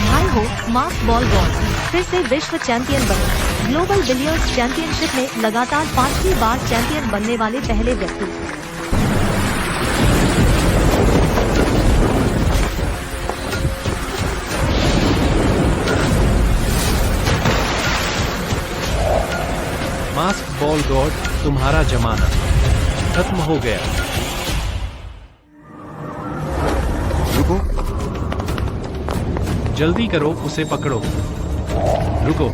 बधाई हो mark ball God, फिर से विश्व चैंपियन बने। ग्लोबल बिलियर्ड्स चैंपियनशिप में लगातार 5वीं बार चैंपियन बनने वाले पहले व्यक्ति। मास्क बॉल गॉड, तुम्हारा जमाना खत्म हो गया। रुको, जल्दी करो, उसे पकड़ो। रुको।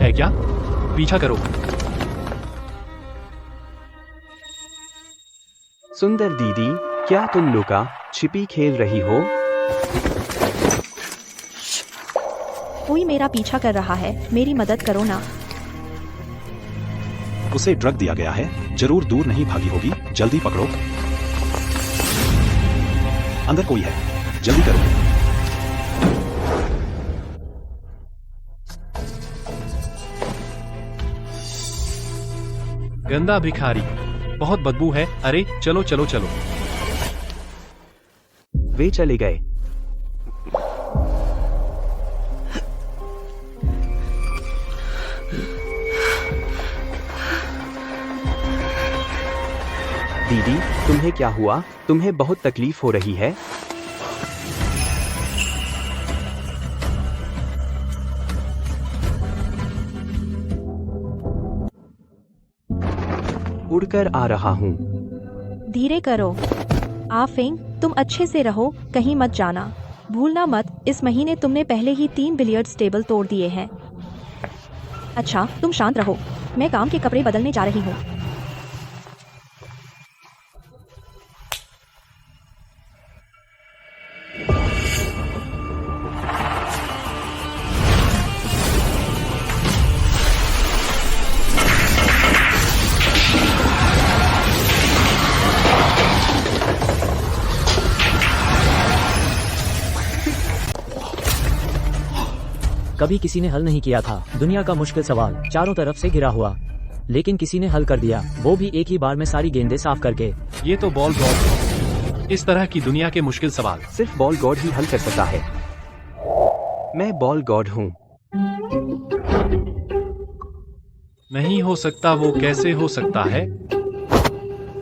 है क्या? पीछा करो। सुंदर दीदी, क्या तुम लुका छिपी खेल रही हो? कोई मेरा पीछा कर रहा है, मेरी मदद करो ना। उसे ड्रग दिया गया है, जरूर दूर नहीं भागी होगी, जल्दी पकड़ो। अंदर कोई है, जल्दी करो। गंदा भिखारी, बहुत बदबू है। अरे चलो चलो चलो। वे चले गए। दीदी, तुम्हें क्या हुआ? तुम्हें बहुत तकलीफ हो रही है? उड़कर आ रहा हूँ। धीरे करो। आफिंग, तुम अच्छे से रहो, कहीं मत जाना। भूलना मत, इस महीने तुमने पहले ही 3 बिलियर्ड्स टेबल तोड़ दिए हैं। अच्छा, तुम शांत रहो, मैं काम के कपड़े बदलने जा रही हूँ। कभी किसी ने हल नहीं किया था दुनिया का मुश्किल सवाल, चारों तरफ से घिरा हुआ, लेकिन किसी ने हल कर दिया, वो भी एक ही बार में सारी गेंदें साफ करके। ये तो बॉल गॉड है। इस तरह की दुनिया के मुश्किल सवाल सिर्फ बॉल गॉड ही हल कर सकता है। मैं बॉल गॉड हूँ। नहीं हो सकता। वो कैसे हो सकता है?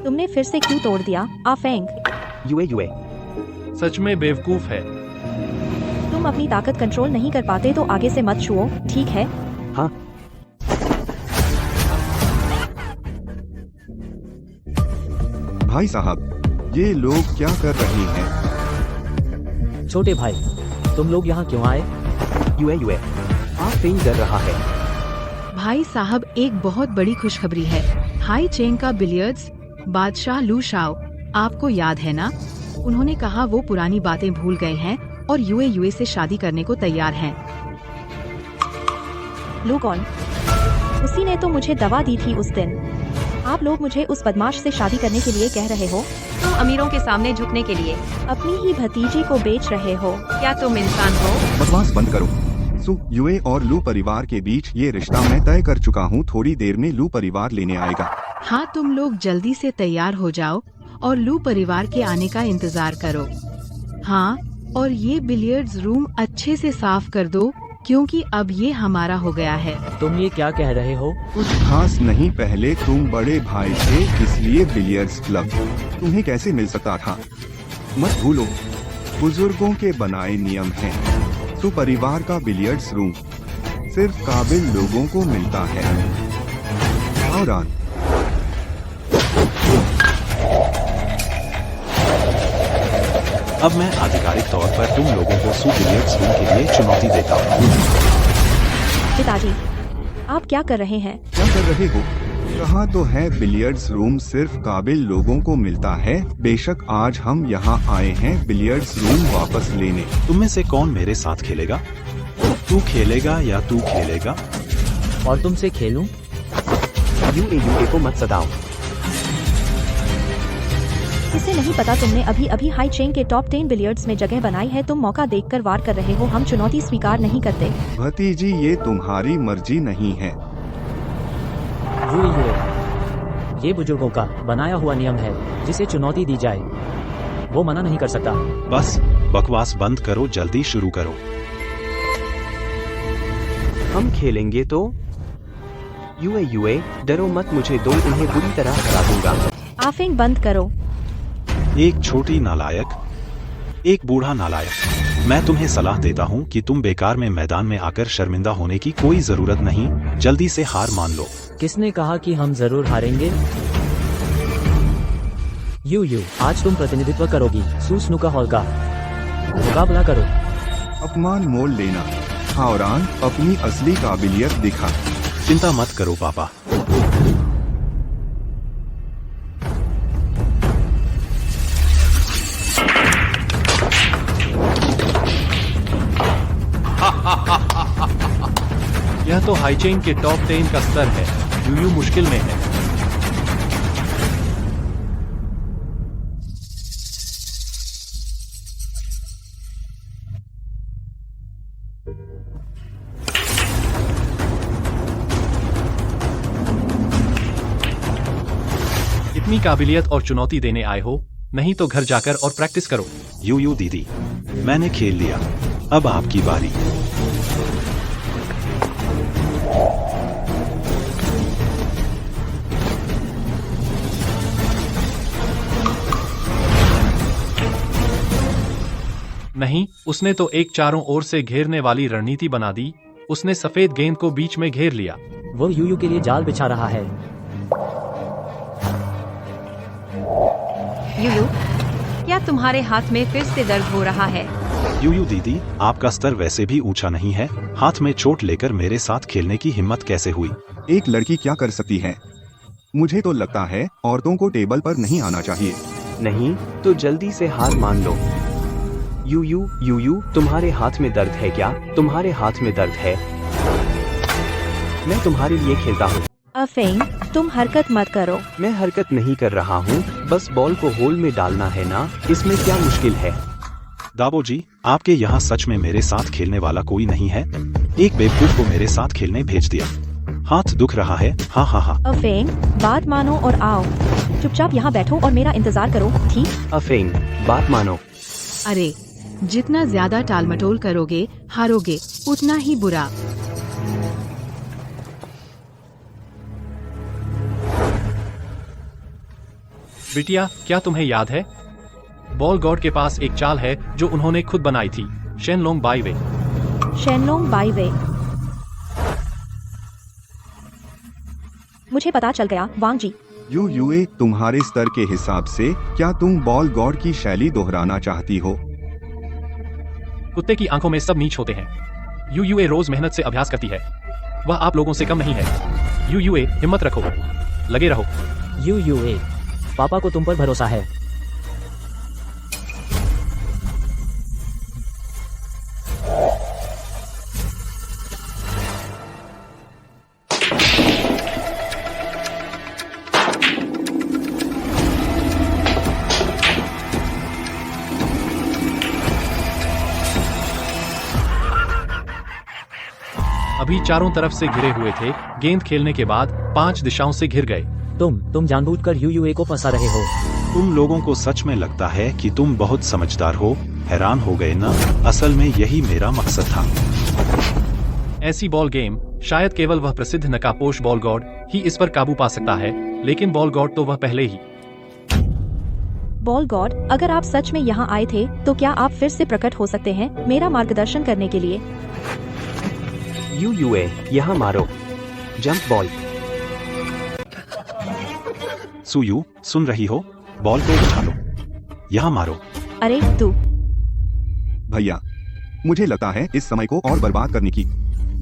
तुमने फिर से क्यों तोड़ दिया, आफेंग? यूए सच में बेवकूफ है। तुम अपनी ताकत कंट्रोल नहीं कर पाते तो आगे से मत छुओ, ठीक है? हाँ। भाई साहब, ये लोग क्या कर रहे हैं? छोटे भाई, तुम लोग यहाँ क्यों आए? यूए आफिंग डर रहा है। भाई साहब, एक बहुत बड़ी खुशखबरी है। हाई चेंग का बिलियर्ड्स बादशाह लू शाओ, आपको याद है ना? उन्होंने कहा वो पुरानी बातें भूल गए हैं और यूए से शादी करने को तैयार हैं। लू कौन? उसी ने तो मुझे दवा दी थी उस दिन। आप लोग मुझे उस बदमाश से शादी करने के लिए कह रहे हो? तुम अमीरों के सामने झुकने के लिए अपनी ही भतीजी को बेच रहे हो? क्या तुम इंसान हो? बकवास बंद करो। यूए और लू परिवार के बीच ये रिश्ता मैं तय कर चुका हूँ। थोड़ी देर में लू परिवार लेने आएगा। हाँ, तुम लोग जल्दी से तैयार हो जाओ और लू परिवार के आने का इंतजार करो। हाँ, और ये बिलियर्ड्स रूम अच्छे से साफ कर दो, क्योंकि अब ये हमारा हो गया है। तुम ये क्या कह रहे हो? कुछ खास नहीं, पहले तुम बड़े भाई थे, इसलिए बिलियर्ड्स क्लब तुम्हें कैसे मिल सकता था? मत भूलो, बुजुर्गों के बनाए नियम हैं। परिवार का बिलियर्ड्स रूम सिर्फ काबिल लोगों को मिलता है। और अब मैं आधिकारिक तौर पर तुम लोगों को बिलियर्ड्स रूम के लिए चुनौती देता हूँ। पिताजी, आप क्या कर रहे हैं? क्या कर रहे हो? कहा तो है बिलियर्ड्स रूम सिर्फ काबिल लोगों को मिलता है। बेशक आज हम यहाँ आए हैं बिलियर्ड्स रूम वापस लेने। तुम में से कौन मेरे साथ खेलेगा? तू खेलेगा या तू खेलेगा? और तुमसे खेलूं? यूए को मत सताओ। इसे नहीं पता तुमने अभी अभी हाई चेंग के टॉप 10 बिलियर्ड्स में जगह बनाई है। तुम मौका देखकर वार कर रहे हो। हम चुनौती स्वीकार नहीं करते। भतीजी, ये तुम्हारी मर्जी नहीं है। ये बुजुर्गों का बनाया हुआ नियम है, जिसे चुनौती दी जाए वो मना नहीं कर सकता। बस बकवास बंद करो, जल्दी शुरू करो। हम खेलेंगे तो यूए डरो मत, मुझे दो, उन्हें बुरी तरह हरा दूंगा। आफिंग बंद करो। एक छोटी नालायक, एक बूढ़ा नालायक। मैं तुम्हें सलाह देता हूँ कि तुम बेकार में मैदान में आकर शर्मिंदा होने की कोई जरूरत नहीं, जल्दी से हार मान लो। किसने कहा कि हम जरूर हारेंगे? यू आज तुम प्रतिनिधित्व करोगी स्नूकर हॉल का। मुकाबला करो। अपमान मोल लेना। हावरान अपनी असली काबिलियत दिखा। चिंता मत करो पापा। यह तो हाईचेन के टॉप 10 का स्तर है। यूयू मुश्किल में है। इतनी काबिलियत और चुनौती देने आए हो, नहीं तो घर जाकर और प्रैक्टिस करो। यूयू दीदी, मैंने खेल लिया, अब आपकी बारी। नहीं, उसने तो एक चारों ओर से घेरने वाली रणनीति बना दी। उसने सफेद गेंद को बीच में घेर लिया। वो यूयू के लिए जाल बिछा रहा है। यूयू, क्या तुम्हारे हाथ में फिर से दर्द हो रहा है? यूयू दीदी, आपका स्तर वैसे भी ऊंचा नहीं है। हाथ में चोट लेकर मेरे साथ खेलने की हिम्मत कैसे हुई? एक लड़की क्या कर सकती है? मुझे तो लगता है औरतों को टेबल पर नहीं आना चाहिए। नहीं तो जल्दी से हार मान लो। यूयू तुम्हारे हाथ में दर्द है क्या? तुम्हारे हाथ में दर्द है? मैं तुम्हारे लिए खेलता हूँ। अफिंग, तुम हरकत मत करो। मैं हरकत नहीं कर रहा हूँ, बस बॉल को होल में डालना है ना, इसमें क्या मुश्किल है? दाबोजी, आपके यहाँ सच में मेरे साथ खेलने वाला कोई नहीं है? एक बेवकूफ को मेरे साथ खेलने भेज दिया। हाथ दुख रहा है। हाँ हाँ हाँ। अफिंग, बात मानो और आओ। चुपचाप यहाँ बैठो और मेरा इंतजार करो, ठीक? अफिंग, बात मानो। अरे, जितना ज्यादा टालमटोल करोगे हारोगे उतना ही बुरा। बिटिया, क्या तुम्हें याद है? बॉल गॉड के पास एक चाल है जो उन्होंने खुद बनाई थी, शेनलोंग बाईवे। शेनलोंग बाईवे। मुझे पता चल गया, वांग जी। यूए, तुम्हारे स्तर के हिसाब से क्या तुम बॉल गॉड की शैली दोहराना चाहती हो? कुत्ते की आंखों में सब नीच होते हैं। यूए रोज मेहनत से अभ्यास करती है। वह आप लोगों से कम नहीं है। यूए, हिम्मत रखो, लगे रहो। यूए, पापा को तुम पर भरोसा है। अभी चारों तरफ से घिरे हुए थे। गेंद खेलने के बाद 5 दिशाओं से घिर गए। तुम जानबूझकर यूए को फंसा रहे हो। तुम लोगों को सच में लगता है कि तुम बहुत समझदार हो? हैरान हो गए ना? असल में यही मेरा मकसद था। ऐसी बॉल गेम शायद केवल वह प्रसिद्ध नकाबपोश बॉल गॉड ही इस पर काबू पा सकता है, लेकिन बॉल गॉड तो वह पहले ही। बॉल गॉड, अगर आप सच में यहाँ आए थे तो क्या आप फिर से प्रकट हो सकते हैं मेरा मार्गदर्शन करने के लिए? यूए, यहाँ मारो। Jump ball. सुयू, सुन रही हो? बॉल को उठा लो, यहाँ मारो। अरे तू। भैया, मुझे लगता है इस समय को और बर्बाद करने की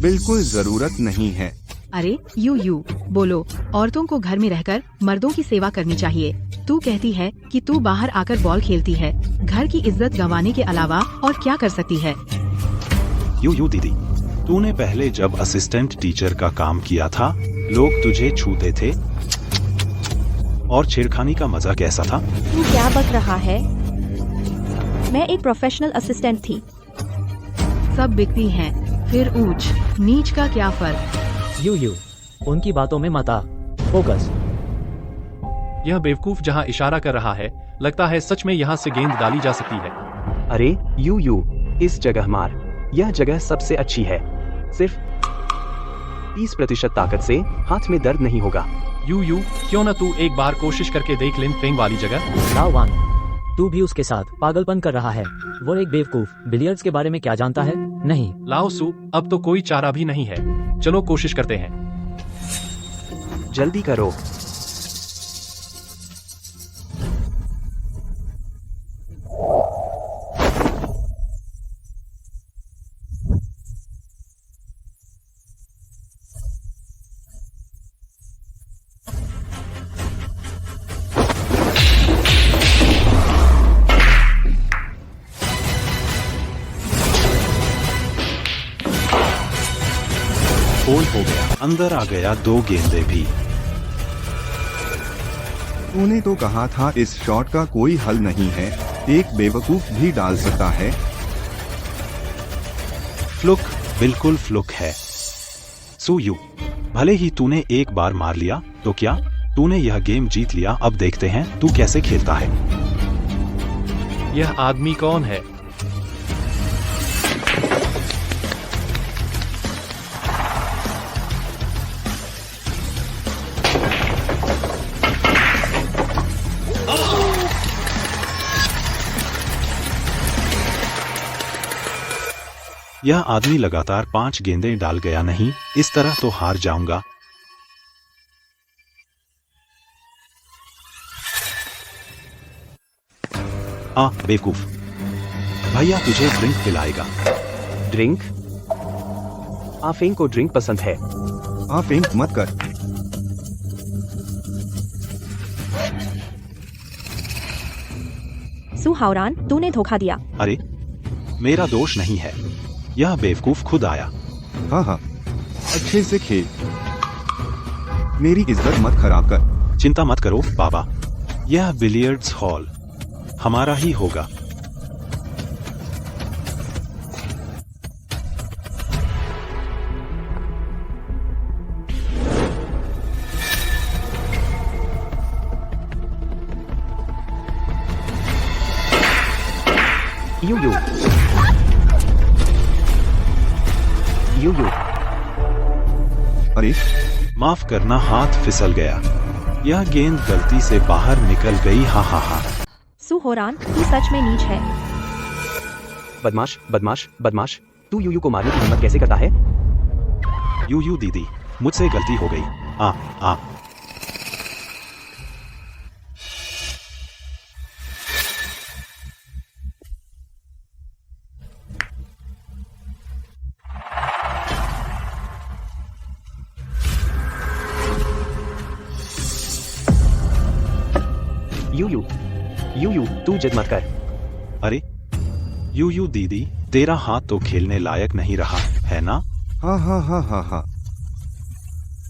बिल्कुल जरूरत नहीं है। अरे यू बोलो, औरतों को घर में रहकर मर्दों की सेवा करनी चाहिए। तू कहती है कि तू बाहर आकर बॉल खेलती है। घर की इज्जत गंवाने के अलावा और क्या कर सकती है? यू दीदी, तूने पहले जब असिस्टेंट टीचर का काम किया था, लोग तुझे छूते थे और छेड़खानी का मजा कैसा था? तू क्या बक रहा है? मैं एक प्रोफेशनल असिस्टेंट थी। सब बिकती हैं, फिर ऊंच नीच का क्या फर्क? यू उनकी बातों में मत आ। फोकस। यह बेवकूफ जहां इशारा कर रहा है, लगता है सच में यहां से गेंद डाली जा सकती है। अरे यू इस जगह मार। यह जगह सबसे अच्छी है। सिर्फ 30% ताकत से हाथ में दर्द नहीं होगा। यू क्यों न तू एक बार कोशिश करके देख लिन फेंग वाली जगह। लाओ वान, तू भी उसके साथ पागलपन कर रहा है। वो एक बेवकूफ बिलियर्ड्स के बारे में क्या जानता है? नहीं। लाओ सू, अब तो कोई चारा भी नहीं है। चलो कोशिश करते हैं। जल्दी करो। गोल हो गया। अंदर आ गया 2 गेंदे भी। तूने तो कहा था इस शॉट का कोई हल नहीं है, एक बेवकूफ भी डाल सकता है। फ्लुक, बिल्कुल फ्लुक है। सुयू, भले ही तूने एक बार मार लिया, तो क्या तूने यह गेम जीत लिया? अब देखते हैं तू कैसे खेलता है। यह आदमी कौन है? यह आदमी लगातार 5 गेंदें डाल गया। नहीं, इस तरह तो हार जाऊंगा। बेवकूफ। भैया तुझे ड्रिंक पिलाएगा। ड्रिंक? आफेंग को ड्रिंक पसंद है। आप इंक मत कर। सू हावरान, तूने धोखा दिया। अरे, मेरा दोष नहीं है, यह बेवकूफ खुद आया। हाँ, अच्छे से खेल, मेरी इज्जत मत खराब कर। चिंता मत करो बाबा, यह बिलियर्ड्स हॉल हमारा ही होगा। यू अरे माफ करना, हाथ फिसल गया। यह गेंद गलती से बाहर निकल गई। हा। सू होरान, तू सच में नीच है। बदमाश बदमाश बदमाश, तू यू को मारने की हिम्मत कैसे करता है? यू दीदी, मुझसे गलती हो गई। आ यू तू जिद मत कर। अरे यू दीदी, तेरा हाथ तो खेलने लायक नहीं रहा है ना? हाँ।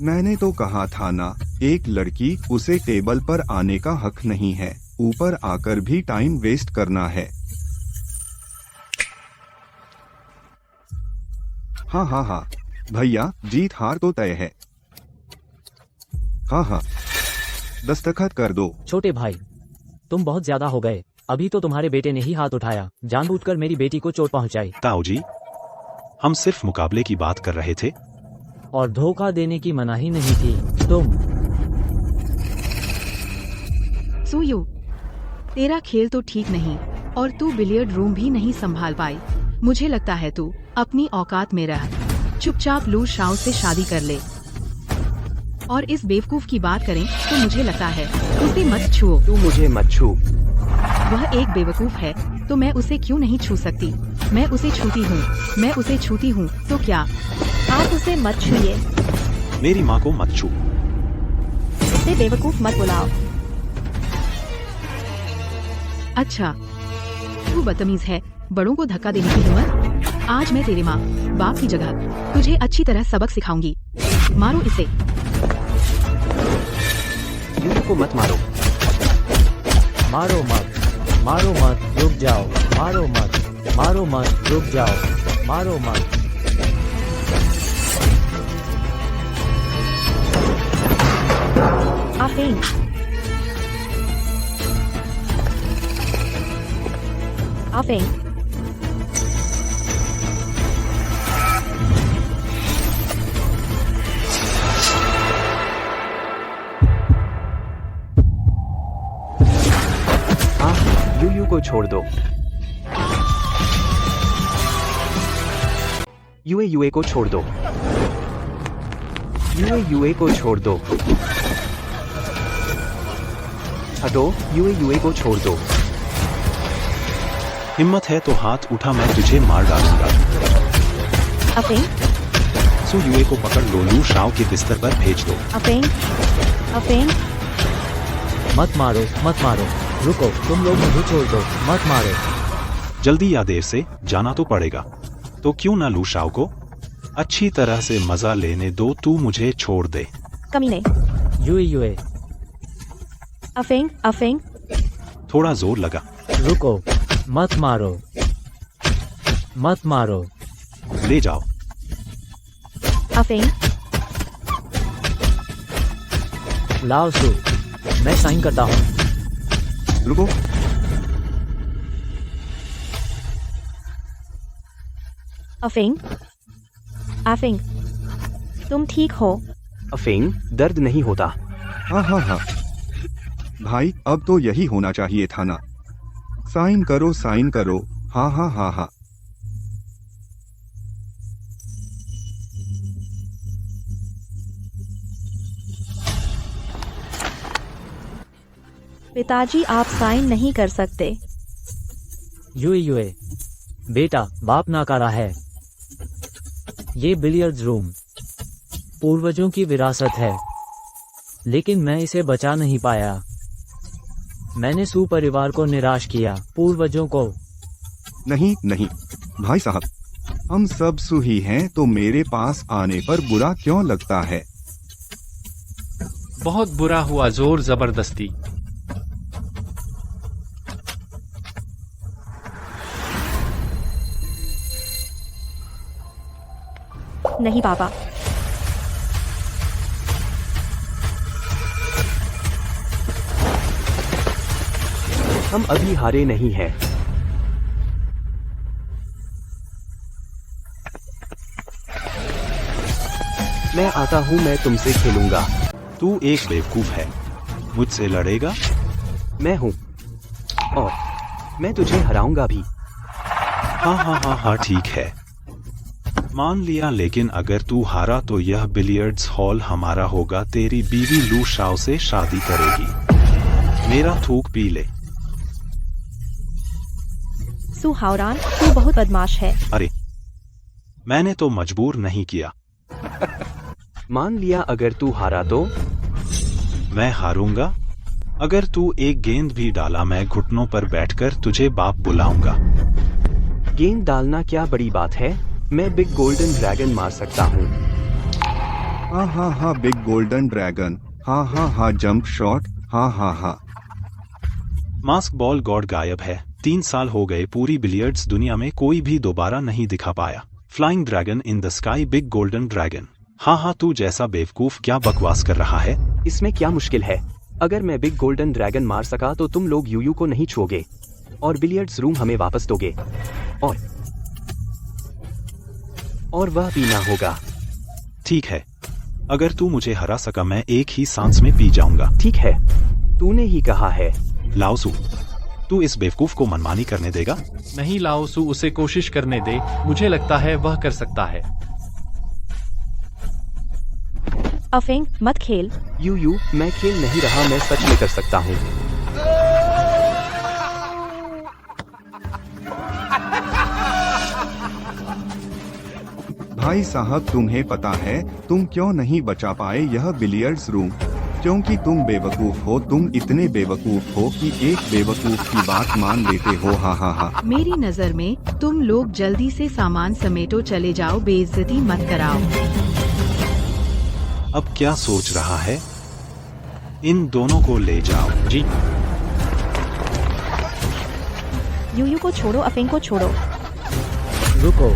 मैंने तो कहा था ना, एक लड़की, उसे टेबल पर आने का हक नहीं है, ऊपर आकर भी टाइम वेस्ट करना है। हाँ, भैया जीत हार तो तय है। हाँ, दस्तखत कर दो। छोटे भाई, तुम बहुत ज्यादा हो गए। अभी तो तुम्हारे बेटे ने ही हाथ उठाया, जानबूझकर मेरी बेटी को चोट पहुंचाई। ताऊ जी, हम सिर्फ मुकाबले की बात कर रहे थे और धोखा देने की मनाही नहीं थी। तुम सुयू, तेरा खेल तो ठीक नहीं और तू बिलियर्ड रूम भी नहीं संभाल पाई। मुझे लगता है तू अपनी औकात में रह। चुपचाप लू शाओ से शादी कर ले। और इस बेवकूफ की बात करें तो मुझे लगता है उसे मत छुओ। तू मुझे मत छू। वह एक बेवकूफ है, तो मैं उसे क्यों नहीं छू सकती? मैं उसे छूती हूँ, तो क्या? आप उसे मत छूइए। मेरी माँ को मत छू। उसे बेवकूफ मत बुलाओ। अच्छा, तू बदतमीज है, बड़ों को धक्का देने की हिम्मत? आज मैं तेरे माँ बाप की जगह तुझे अच्छी तरह सबक सिखाऊंगी। मारो इसे। यू को मत मारो। मारो मत, रुक जाओ। मारो मत, रुक जाओ। मारो मत। आफेंग, आफेंग, हाँ, यूयू को छोड़ दो। यूए को छोड़ दो। यूए को छोड़ दो। हटो, यूए को छोड़ दो। हिम्मत है तो हाथ उठा, मैं तुझे मार डालूंगा। अफेंग, सु यूए को पकड़ लो, लू शाओ के बिस्तर पर भेज दो। अफेंग, अफेंग, मत मारो, मत मारो। रुको, तुम लोग मुझे छोड़ दो, मत मारो। जल्दी या देर से जाना तो पड़ेगा, तो क्यों ना लू शाओ को अच्छी तरह से मजा लेने दो। तू मुझे छोड़ दे। कमीने, यूए, अफेंग, अफेंग, थोड़ा जोर लगा। रुको, मत मारो, मत मारो। ले जाओ। अफेंग, लाओ सु, मैं साइन करता हूँ। रुको, अफेंग, अफेंग, तुम ठीक हो? अफेंग, दर्द नहीं होता। हाँ हाँ हाँ भाई, अब तो यही होना चाहिए था ना। साइन करो, साइन करो। हाँ हाँ हाँ हाँ। पिताजी, आप साइन नहीं कर सकते। यूए, बेटा, बाप नाकारा है। ये बिलियर्ड्स रूम पूर्वजों की विरासत है, लेकिन मैं इसे बचा नहीं पाया। मैंने सू परिवार को निराश किया, पूर्वजों को। नहीं नहीं भाई साहब, हम सब सुही हैं, तो मेरे पास आने पर बुरा क्यों लगता है? बहुत बुरा हुआ, जोर जबरदस्ती। नहीं पापा, हम अभी हारे नहीं हैं। मैं आता हूँ, मैं तुमसे खेलूंगा। तू एक बेवकूफ है, मुझसे लड़ेगा? मैं हूँ, और मैं तुझे हराऊंगा भी। हाँ हाँ हाँ हाँ, ठीक है, मान लिया। लेकिन अगर तू हारा तो यह बिलियर्ड्स हॉल हमारा होगा। तेरी बीवी लू शाओ से शादी करेगी। मेरा थूक पी ले। सु हावरान, तू बहुत बदमाश है। अरे, मैंने तो मजबूर नहीं किया। मान लिया, अगर तू हारा तो? मैं हारूंगा। अगर तू एक गेंद भी डाला, मैं घुटनों पर बैठकर तुझे बाप बुलाऊंगा। गेंद डालना क्या बड़ी बात है? मैं बिग गोल्डन ड्रैगन मार सकता हूँ। हाँ हाँ हाँ, बिग गोल्डन ड्रैगन। हाँ हाँ हाँ, जंप शॉट। हाँ हाँ हाँ। मास्क बॉल गॉड गायब है। 3 साल हो गए, पूरी बिलियर्ड्स दुनिया में कोई भी दोबारा नहीं दिखा पाया। Flying dragon in the sky, big golden dragon. हाँ हाँ, तू जैसा बेवकूफ क्या बकवास कर रहा है? इसमें क्या मुश्किल है? अगर मैं बिग गोल्डन ड्रैगन मार सका तो तुम लोग यूयू को नहीं छोगे और बिलियर्ड्स रूम हमें वापस दोगे, और वह पीना होगा। ठीक है, अगर तू मुझे हरा सका, मैं एक ही सांस में पी जाऊंगा। ठीक है, तूने ही कहा है। लाओसू, तू इस बेवकूफ को मनमानी करने देगा? नहीं लाओसू, उसे कोशिश करने दे, मुझे लगता है वह कर सकता है। अफेंग, मत खेल। यूयू, मैं खेल नहीं रहा, मैं सच में कर सकता हूँ। भाई साहब, तुम्हें पता है तुम क्यों नहीं बचा पाए यह बिलियर्ड्स रूम? क्योंकि तुम बेवकूफ हो। तुम इतने बेवकूफ हो कि एक बेवकूफ की बात मान लेते हो। हाँ हाँ हाँ। मेरी नजर में तुम लोग जल्दी से सामान समेटो, चले जाओ, बेइज्जती मत कराओ। अब क्या सोच रहा है? इन दोनों को ले जाओ। जी। यूयू को छोड़ो, अफेंग को छोड़ो। रुको,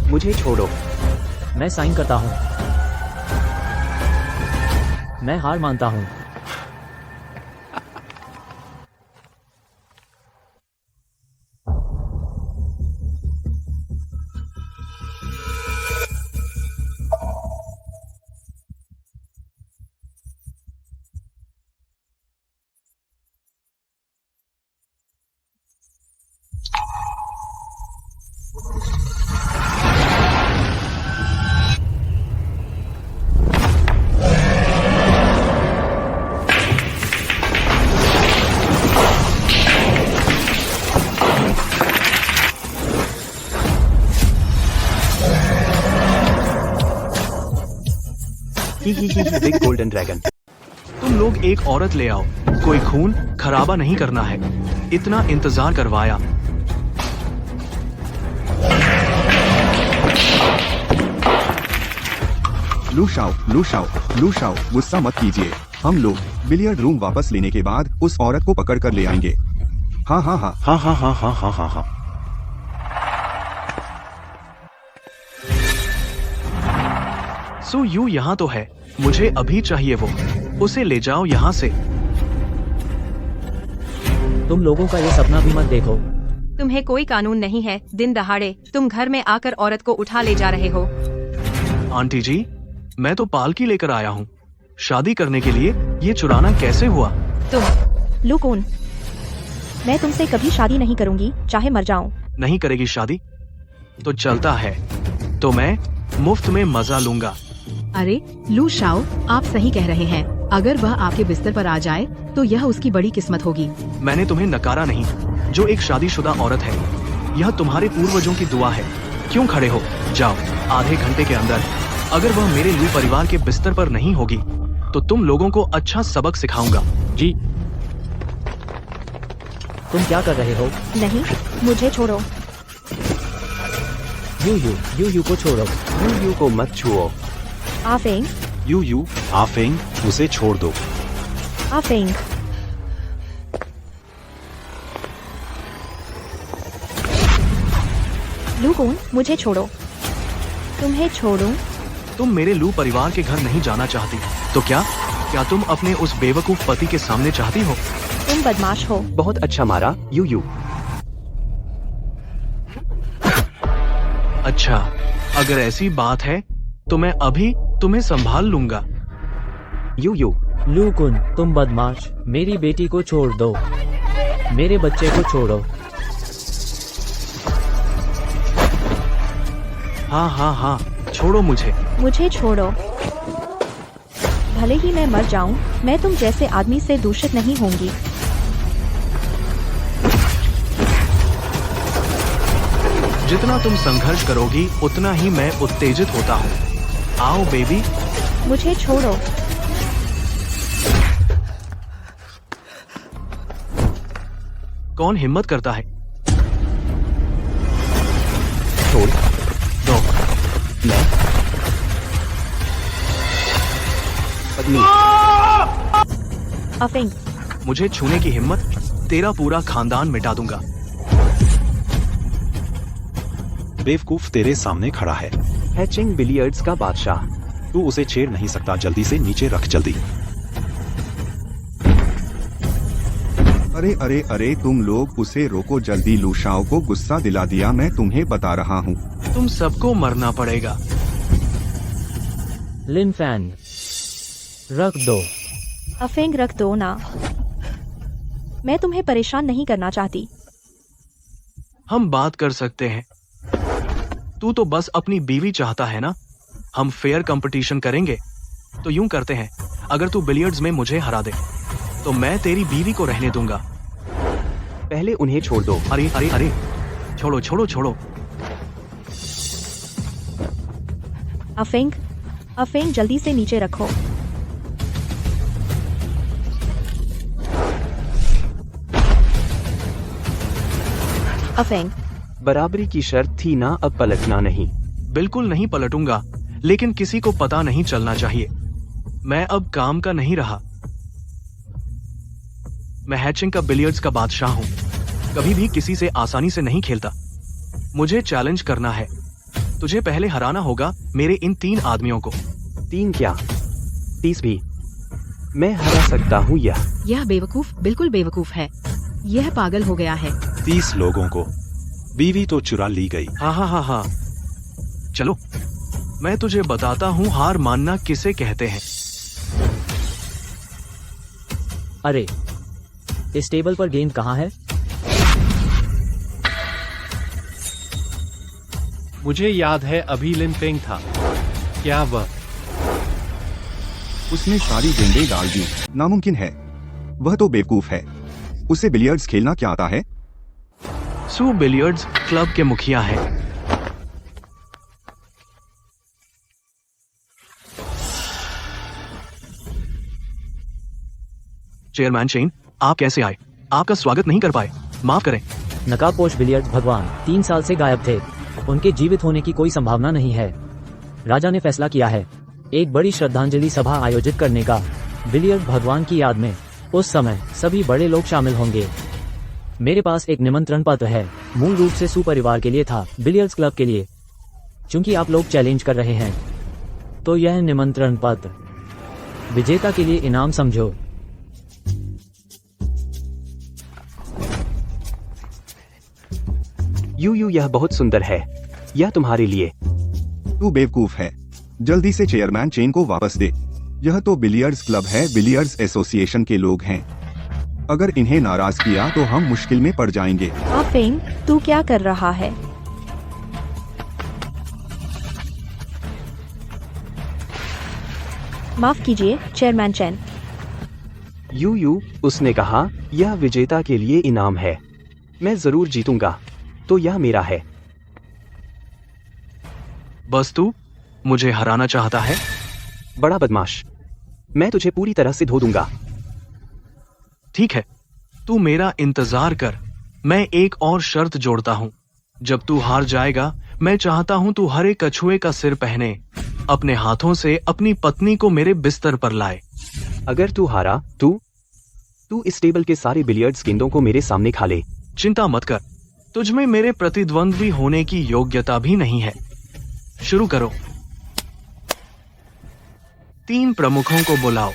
मुझे छोड़ो। मैं साइन करता हूँ। मैं हार मानता हूँ। ही बिग गोल्डन ड्रैगन। तुम लोग एक औरत ले आओ, कोई खून खराबा नहीं करना है। इतना इंतजार करवाया। लूशाओ, गुस्सा मत कीजिए। हम लोग बिलियर्ड रूम वापस लेने के बाद उस औरत को पकड़ कर ले आएंगे। हाँ हाँ हाँ। हाँ हाँ हाँ हाँ हाँ हाँ हाँ। सो यू यहाँ तो है, मुझे अभी चाहिए वो। उसे ले जाओ यहाँ से। तुम लोगों का ये सपना भी मत देखो। तुम्हें कोई कानून नहीं है, दिन दहाड़े तुम घर में आकर औरत को उठा ले जा रहे हो। आंटी जी, मैं तो पालकी लेकर आया हूँ। शादी करने के लिए ये चुराना कैसे हुआ? तुम लुकून, मैं तुमसे कभी शादी नहीं करूंगी, चाहे मर जाऊं। नहीं करेगी शादी? तो चलता है, तो मैं मुफ्त में मजा लूंगा। अरे लू शाओ, आप सही कह रहे हैं। अगर वह आपके बिस्तर पर आ जाए तो यह उसकी बड़ी किस्मत होगी। मैंने तुम्हें नकारा नहीं, जो एक शादीशुदा औरत है। यह तुम्हारे पूर्वजों की दुआ है। क्यों खड़े हो? जाओ, आधे घंटे के अंदर अगर वह मेरे लू परिवार के बिस्तर पर नहीं होगी तो तुम लोगों को अच्छा सबक सिखाऊंगा। जी, तुम क्या कर रहे हो? नहीं, मुझे छोड़ो। यू को छोड़ो। यू को मत छुओ। आफेंग, यू आफेंग, उसे छोड़ दो। आफेंग, लुकून, मुझे छोड़ो। तुम्हें छोड़ूं? तुम मेरे लू परिवार के घर नहीं जाना चाहती तो क्या तुम अपने उस बेवकूफ पति के सामने चाहती हो? तुम बदमाश हो। बहुत अच्छा मारा यू। अच्छा, अगर ऐसी बात है तो मैं अभी तुम्हें संभाल लूंगा। यू लूकुन, तुम बदमाश, मेरी बेटी को छोड़ दो। मेरे बच्चे को छोड़ो। हाँ, छोड़ो मुझे। मुझे छोड़ो। भले ही मैं मर जाऊं, मैं तुम जैसे आदमी से दूषित नहीं होंगी। जितना तुम संघर्ष करोगी उतना ही मैं उत्तेजित होता हूँ। आओ बेबी। मुझे छोड़ो। कौन हिम्मत करता है? छोड़ दो। मैं पत्नी। अफेंग, मुझे छूने की हिम्मत, तेरा पूरा खानदान मिटा दूंगा। बेवकूफ तेरे सामने खड़ा है। हैचिंग बिलियर्ड्स का बादशाह। तू उसे छेड़ नहीं सकता, जल्दी से नीचे रख, जल्दी। अरे तुम लोग उसे रोको जल्दी। लूशाओ को गुस्सा दिला दिया, मैं तुम्हें बता रहा हूँ। तुम सबको मरना पड़ेगा। लिन फैन, रख दो। अफेंग, रख दो ना। मैं तुम्हें परेशान नहीं करना चाहती। हम बात कर सकते हैं। तू तो बस अपनी बीवी चाहता है ना? हम फेयर कंपटीशन करेंगे। तो यूं करते हैं, अगर तू बिलियर्ड्स में मुझे हरा दे तो मैं तेरी बीवी को रहने दूंगा। पहले उन्हें छोड़ दो। अरे छोड़ो। अफेंग, जल्दी से नीचे रखो। अफेंग, बराबरी की शर्त थी ना, अब पलटना नहीं। बिल्कुल नहीं पलटूंगा, लेकिन किसी को पता नहीं चलना चाहिए। मैं अब काम का नहीं रहा। मैं हैचिंग का बिलियर्ड्स का बादशाह हूं। कभी भी किसी से आसानी से नहीं खेलता। मुझे चैलेंज करना है। तुझे पहले हराना होगा मेरे इन 3 आदमियों को। 3 क्या, 30 भी। मैं हरा सकता हूँ। यह बेवकूफ बिल्कुल बेवकूफ है। यह पागल हो गया है। 30 लोगों को बीवी तो चुरा ली गई। हाँ। चलो, मैं तुझे बताता हूँ हार मानना किसे कहते हैं। अरे, इस टेबल पर गेंद कहाँ है? मुझे याद है अभी लिन फेंग था। क्या वह? उसने सारी गेंदें डाल दी। नामुमकिन है, वह तो बेवकूफ है। उसे बिलियर्ड्स खेलना क्या आता है? सू बिलियर्ड्स क्लब के मुखिया है। चेयरमैन चेन, आप कैसे आए? आपका स्वागत नहीं कर पाए, माफ करें। नकाबपोश बिलियर्ड्स भगवान 3 साल से गायब थे। उनके जीवित होने की कोई संभावना नहीं है। राजा ने फैसला किया है एक बड़ी श्रद्धांजलि सभा आयोजित करने का बिलियर्ड्स भगवान की याद में। उस समय सभी बड़े लोग शामिल होंगे। मेरे पास एक निमंत्रण पत्र है, मूल रूप से सुपरिवार के लिए था, बिलियर्ड्स क्लब के लिए। चूंकि आप लोग चैलेंज कर रहे हैं तो यह निमंत्रण पत्र विजेता के लिए इनाम समझो। यू यह बहुत सुंदर है, यह तुम्हारे लिए। तू बेवकूफ है, जल्दी से चेयरमैन चेन को वापस दे। यह तो बिलियर्ड्स क्लब है, बिलियर्ड्स एसोसिएशन के लोग हैं। अगर इन्हें नाराज किया तो हम मुश्किल में पड़ जाएंगे। आफेंग, तू क्या कर रहा है? माफ कीजिए चेयरमैन चेन। यू उसने कहा यह विजेता के लिए इनाम है। मैं जरूर जीतूंगा, तो यह मेरा है। बस तू मुझे हराना चाहता है? बड़ा बदमाश, मैं तुझे पूरी तरह से धो दूंगा। ठीक है, तू मेरा इंतजार कर। मैं एक और शर्त जोड़ता हूँ। जब तू हार जाएगा, मैं चाहता हूँ तू हरे कछुए का सिर पहने, अपने हाथों से अपनी पत्नी को मेरे बिस्तर पर लाए। अगर तू हारा, तू इस टेबल के सारे बिलियर्ड्स गेंदों को मेरे सामने खा ले। चिंता मत कर, तुझमें मेरे प्रतिद्वंद्वी होने की योग्यता भी नहीं है। शुरू करो। 3 प्रमुखों को बुलाओ।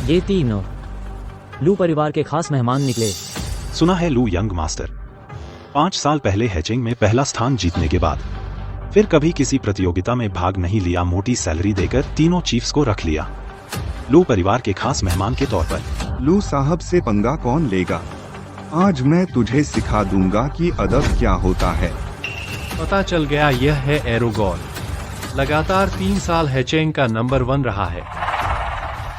ये तीनों लू परिवार के खास मेहमान निकले। सुना है लू यंग मास्टर 5 साल पहले हैचिंग में पहला स्थान जीतने के बाद फिर कभी किसी प्रतियोगिता में भाग नहीं लिया। मोटी सैलरी देकर तीनों चीफ्स को रख लिया लू परिवार के खास मेहमान के तौर पर। लू साहब से पंगा कौन लेगा? आज मैं तुझे सिखा दूंगा कि अदब क्या होता है। पता चल गया, यह है एरोगॉन। लगातार 3 साल हैचेंग का नंबर 1 रहा है।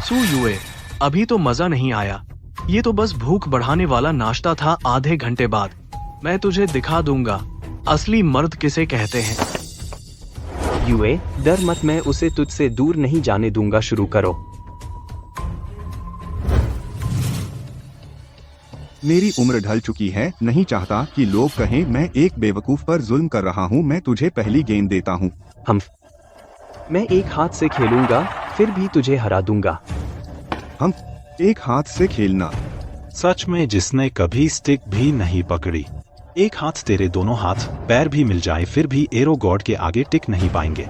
सू युए, अभी तो मजा नहीं आया। ये तो बस भूख बढ़ाने वाला नाश्ता था। आधे घंटे बाद मैं तुझे दिखा दूंगा असली मर्द किसे कहते हैं। यूए, डर मत, मैं उसे तुझसे दूर नहीं जाने दूंगा। शुरू करो। मेरी उम्र ढल चुकी है, नहीं चाहता कि लोग कहें मैं एक बेवकूफ पर जुल्म कर रहा हूँ। मैं तुझे पहली गेंद देता हूँ। मैं एक हाथ से खेलूंगा, फिर भी तुझे हरा दूंगा। हम एक हाथ से खेलना। सच में जिसने कभी स्टिक भी नहीं पकड़ी। एक हाथ तेरे दोनों हाथ पैर भी मिल जाए फिर भी एरो गॉड के आगे टिक नहीं पाएंगे।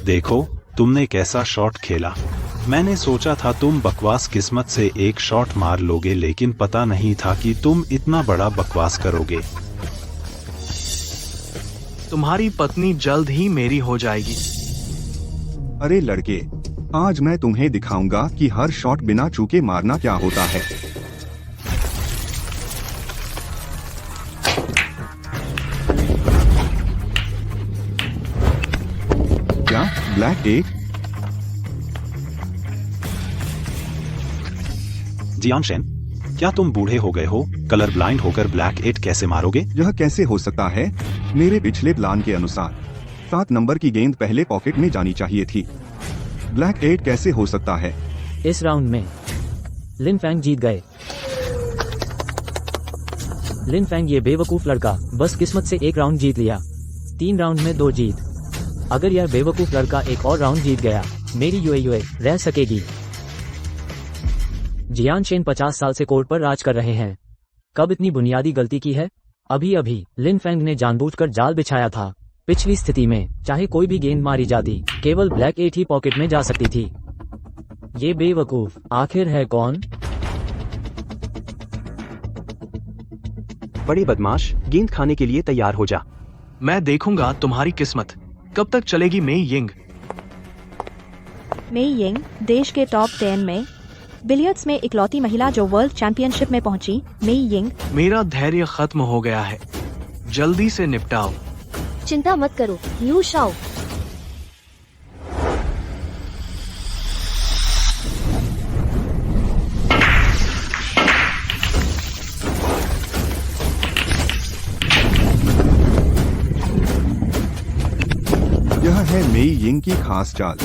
देखो तुमने कैसा शॉट खेला। मैंने सोचा था तुम बकवास किस्मत से एक शॉट मार लोगे, लेकिन पता नहीं था कि तुम इतना बड़ा बकवास करोगे। तुम्हारी पत्नी जल्द ही मेरी हो जाएगी। अरे लड़के, आज मैं तुम्हें दिखाऊंगा कि हर शॉट बिना चूके मारना क्या होता है। क्या ब्लैक 8? जियांशेन, क्या तुम बूढ़े हो गए हो? कलर ब्लाइंड होकर ब्लैक 8 कैसे मारोगे? यह कैसे हो सकता है? मेरे पिछले प्लान के अनुसार 7 नंबर की गेंद पहले पॉकेट में जानी चाहिए थी। ब्लैक 8 कैसे हो सकता है? इस राउंड में लिन फैंग जीत गए। लिन फैंग, ये बेवकूफ लड़का बस किस्मत से एक राउंड जीत लिया। 3 राउंड में 2 जीत। अगर यह बेवकूफ लड़का एक और राउंड जीत गया, मेरी यूए रह सकेगी। जियांशेन 50 साल से कोर्ट पर राज कर रहे हैं। कब इतनी बुनियादी गलती की है? अभी अभी लिन फैंग ने जानबूझकर जाल बिछाया था। पिछली स्थिति में चाहे कोई भी गेंद मारी जाती, केवल ब्लैक 8 ही पॉकेट में जा सकती थी। ये बेवकूफ आखिर है कौन? बड़े बदमाश, गेंद खाने के लिए तैयार हो जा। मैं देखूंगा तुम्हारी किस्मत कब तक चलेगी। मेई यिंग, मेई यिंग देश के टॉप 10 में बिलियर्ड्स में इकलौती महिला जो वर्ल्ड चैंपियनशिप में पहुंची, मेई यिंग। मेरा धैर्य खत्म हो गया है, जल्दी से निपटाओ। चिंता मत करो लू शाओ। यह है मेई यिंग की खास चाल,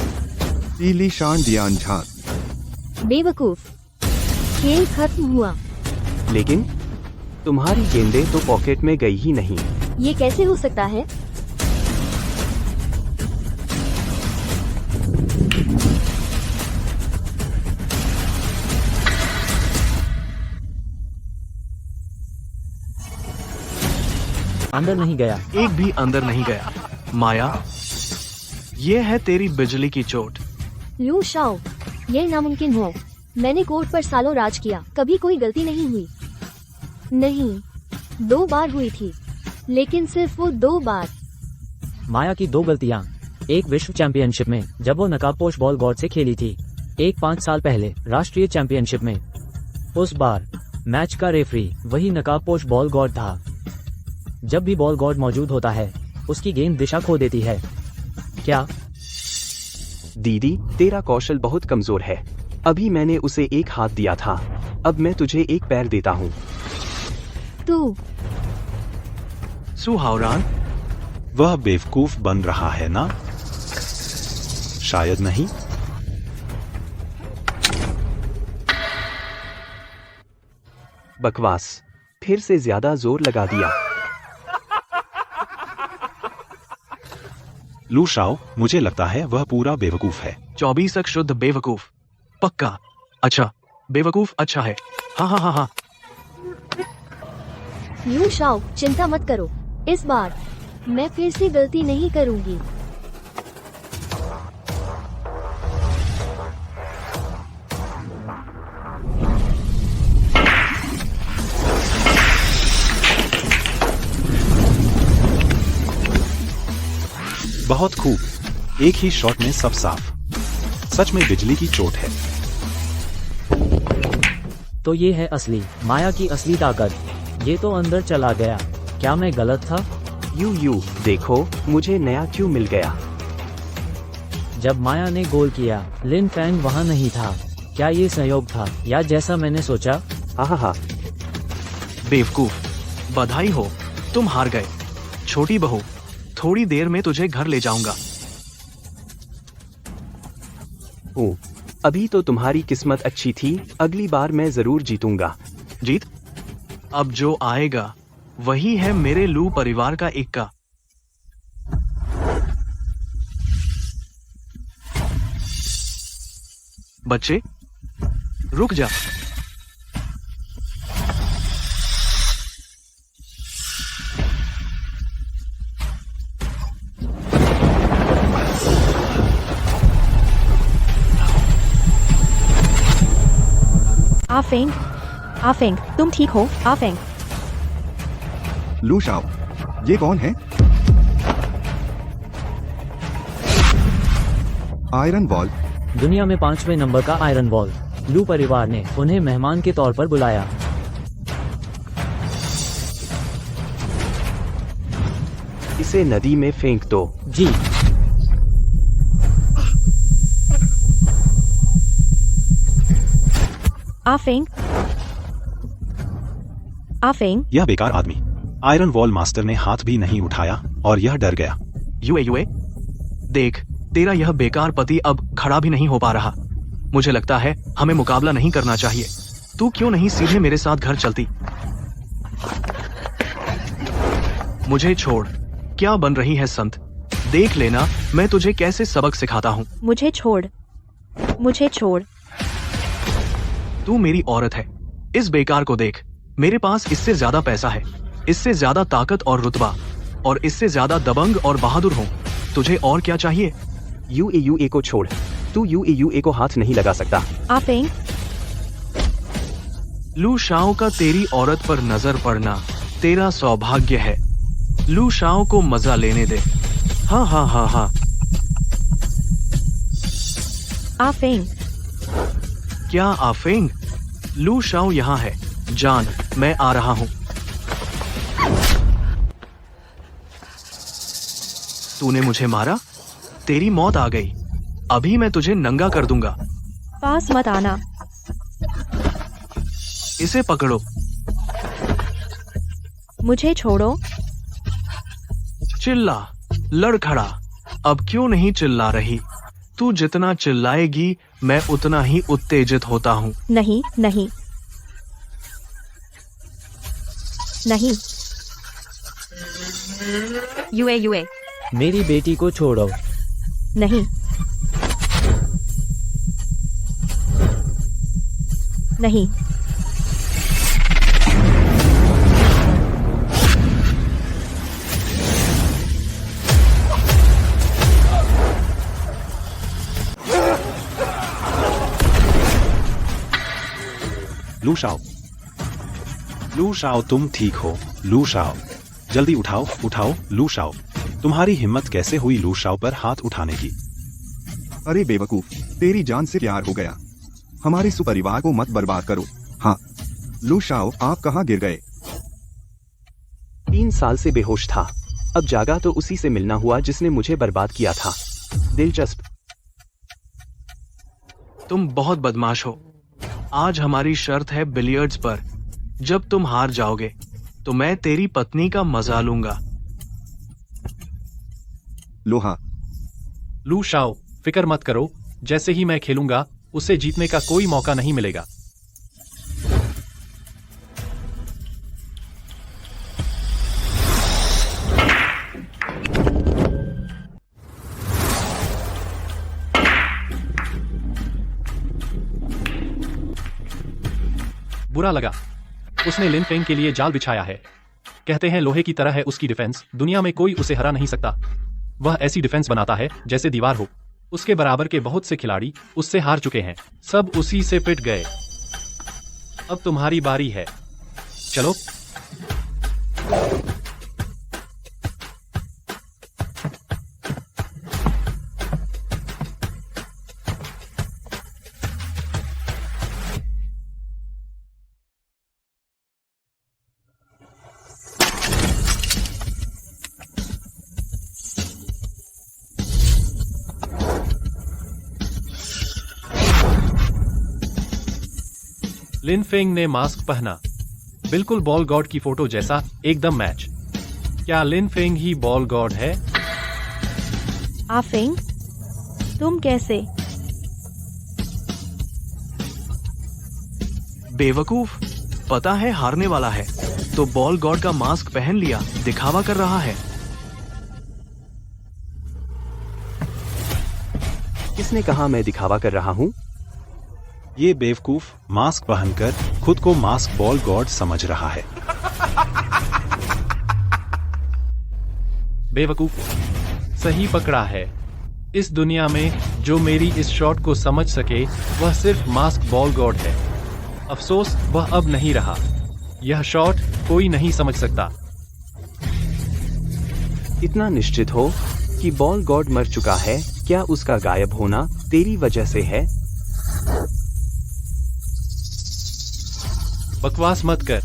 पीली शान डियान झांक। बेवकूफ, खेल खत्म हुआ। लेकिन तुम्हारी गेंदें तो पॉकेट में गई ही नहीं। ये कैसे हो सकता है? अंदर नहीं गया। एक भी अंदर नहीं गया। माया, ये है तेरी बिजली की चोट। लू शाओ, ये नामुमकिन हो। मैंने कोर्ट पर सालों राज किया, कभी कोई गलती नहीं हुई। नहीं, 2 बार हुई थी, लेकिन सिर्फ वो 2 बार। माया की 2 गलतियां। एक विश्व चैंपियनशिप में जब वो नकाबपोश बॉल गॉड से खेली थी, एक 5 साल पहले राष्ट्रीय चैंपियनशिप में। उस बार मैच का रेफरी वही नकाबपोश बॉल गॉड था। जब भी बॉल गॉड मौजूद होता है, उसकी गेंद दिशा खो देती है। क्या? दीदी, तेरा कौशल बहुत कमजोर है। अभी मैंने उसे एक हाथ दिया था, अब मैं तुझे एक पैर देता हूँ। तू सुहावरान, वह बेवकूफ बन रहा है ना? शायद नहीं। बकवास, फिर से ज्यादा जोर लगा दिया। लू शाओ, मुझे लगता है वह पूरा बेवकूफ है। 24 शुद्ध बेवकूफ, पक्का। अच्छा, बेवकूफ अच्छा है। हाँ। लू शाओ, चिंता मत करो, इस बार मैं फिर से गलती नहीं करूंगी। बहुत खूब, एक ही शॉट में सब साफ। सच में बिजली की चोट है। तो ये है असली माया की असली ताकत। ये तो अंदर चला गया। क्या मैं गलत था? यू देखो, मुझे नया क्यों मिल गया। जब माया ने गोल किया, लिन फैंग वहाँ नहीं था। क्या ये संयोग था या जैसा मैंने सोचा? हाँ। बेवकूफ, बधाई हो, तुम हार गए। छोटी बहू, थोड़ी देर में तुझे घर ले जाऊंगा। अभी तो तुम्हारी किस्मत अच्छी थी, अगली बार मैं जरूर जीतूंगा। जीत? अब जो आएगा वही है मेरे लू परिवार का इक्का। बच्चे, रुक जा। आफेंग, तुम ठीक हो? आफेंग, लू शाओ, ये कौन है? Iron wall. दुनिया में 5वें नंबर का आयरन वॉल। लू परिवार ने उन्हें मेहमान के तौर पर बुलाया। इसे नदी में फेंक दो। जी। आफेंग, यह बेकार आदमी। आयरन वॉल मास्टर ने हाथ भी नहीं उठाया और यह डर गया। यूए, देख, तेरा यह बेकार पति अब खड़ा भी नहीं हो पा रहा। मुझे लगता है हमें मुकाबला नहीं करना चाहिए। तू क्यों नहीं सीधे मेरे साथ घर चलती? मुझे छोड़। क्या बन रही है संत? देख लेना मैं तुझे कैसे सबक सिखाता हूँ। मुझे छोड़। तू मेरी औरत है। इस बेकार को देख, मेरे पास इससे ज्यादा पैसा है, इससे ज्यादा ताकत और रुतबा, और इससे ज्यादा दबंग और बहादुर हूँ। तुझे और क्या चाहिए? यूए को छोड़। तू यूए को हाथ नहीं लगा सकता। आफेंग, लू शाओ का तेरी औरत पर नजर पड़ना तेरा सौभाग्य है। लू शाओ को मजा लेने दे। हाँ। आफेंग, क्या आफेंग? लू शाओ यहाँ है। जान, मैं आ रहा हूँ। तूने मुझे मारा? तेरी मौत आ गई। अभी मैं तुझे नंगा कर दूंगा। पास मत आना। इसे पकड़ो। मुझे छोड़ो। चिल्ला, लड़ खड़ा। अब क्यों नहीं चिल्ला रही? तू जितना चिल्लाएगी मैं उतना ही उत्तेजित होता हूँ। नहीं नहीं नहीं। यूए मेरी बेटी को छोड़ो। नहीं नहीं। लू शाओ, लू शाओ, तुम ठीक हो? लू शाओ, जल्दी उठाओ उठाओ। लू शाओ, तुम्हारी हिम्मत कैसे हुई लू शाओ पर हाथ उठाने की? अरे बेवकूफ, तेरी जान से प्यार हो गया। हमारे सुपरिवार को मत बर्बाद करो। हाँ, लू शाओ, आप कहाँ गिर गए? 3 साल से बेहोश था, अब जागा तो उसी से मिलना हुआ जिसने मुझे बर्बाद किया था। दिलचस्प। तुम बहुत बदमाश हो। आज हमारी शर्त है बिलियर्ड्स पर। जब तुम हार जाओगे तो मैं तेरी पत्नी का मजा लूंगा। लोहा। लू शाओ, फिक्र मत करो। जैसे ही मैं खेलूंगा उसे जीतने का कोई मौका नहीं मिलेगा। बुरा लगा। उसने लिन फेंग के लिए जाल बिछाया है। कहते हैं लोहे की तरह है उसकी डिफेंस। दुनिया में कोई उसे हरा नहीं सकता। वह ऐसी डिफेंस बनाता है जैसे दीवार हो। उसके बराबर के बहुत से खिलाड़ी उससे हार चुके हैं। सब उसी से पिट गए। अब तुम्हारी बारी है। चलो। लिन फेंग ने मास्क पहना, बिल्कुल बॉल गॉड की फोटो जैसा, एकदम मैच। क्या लिन फेंग ही बॉल गॉड है? आफेंग, तुम कैसे? बेवकूफ, पता है हारने वाला है तो बॉल गॉड का मास्क पहन लिया, दिखावा कर रहा है। किसने कहा मैं दिखावा कर रहा हूँ? ये बेवकूफ मास्क पहनकर खुद को मास्क बॉल गॉड समझ रहा है। बेवकूफ, सही पकड़ा है। इस दुनिया में जो मेरी इस शॉट को समझ सके वह सिर्फ मास्क बॉल गॉड है। अफसोस वह अब नहीं रहा। यह शॉट कोई नहीं समझ सकता। इतना निश्चित हो कि बॉल गॉड मर चुका है? क्या उसका गायब होना तेरी वजह से है? बकवास मत कर।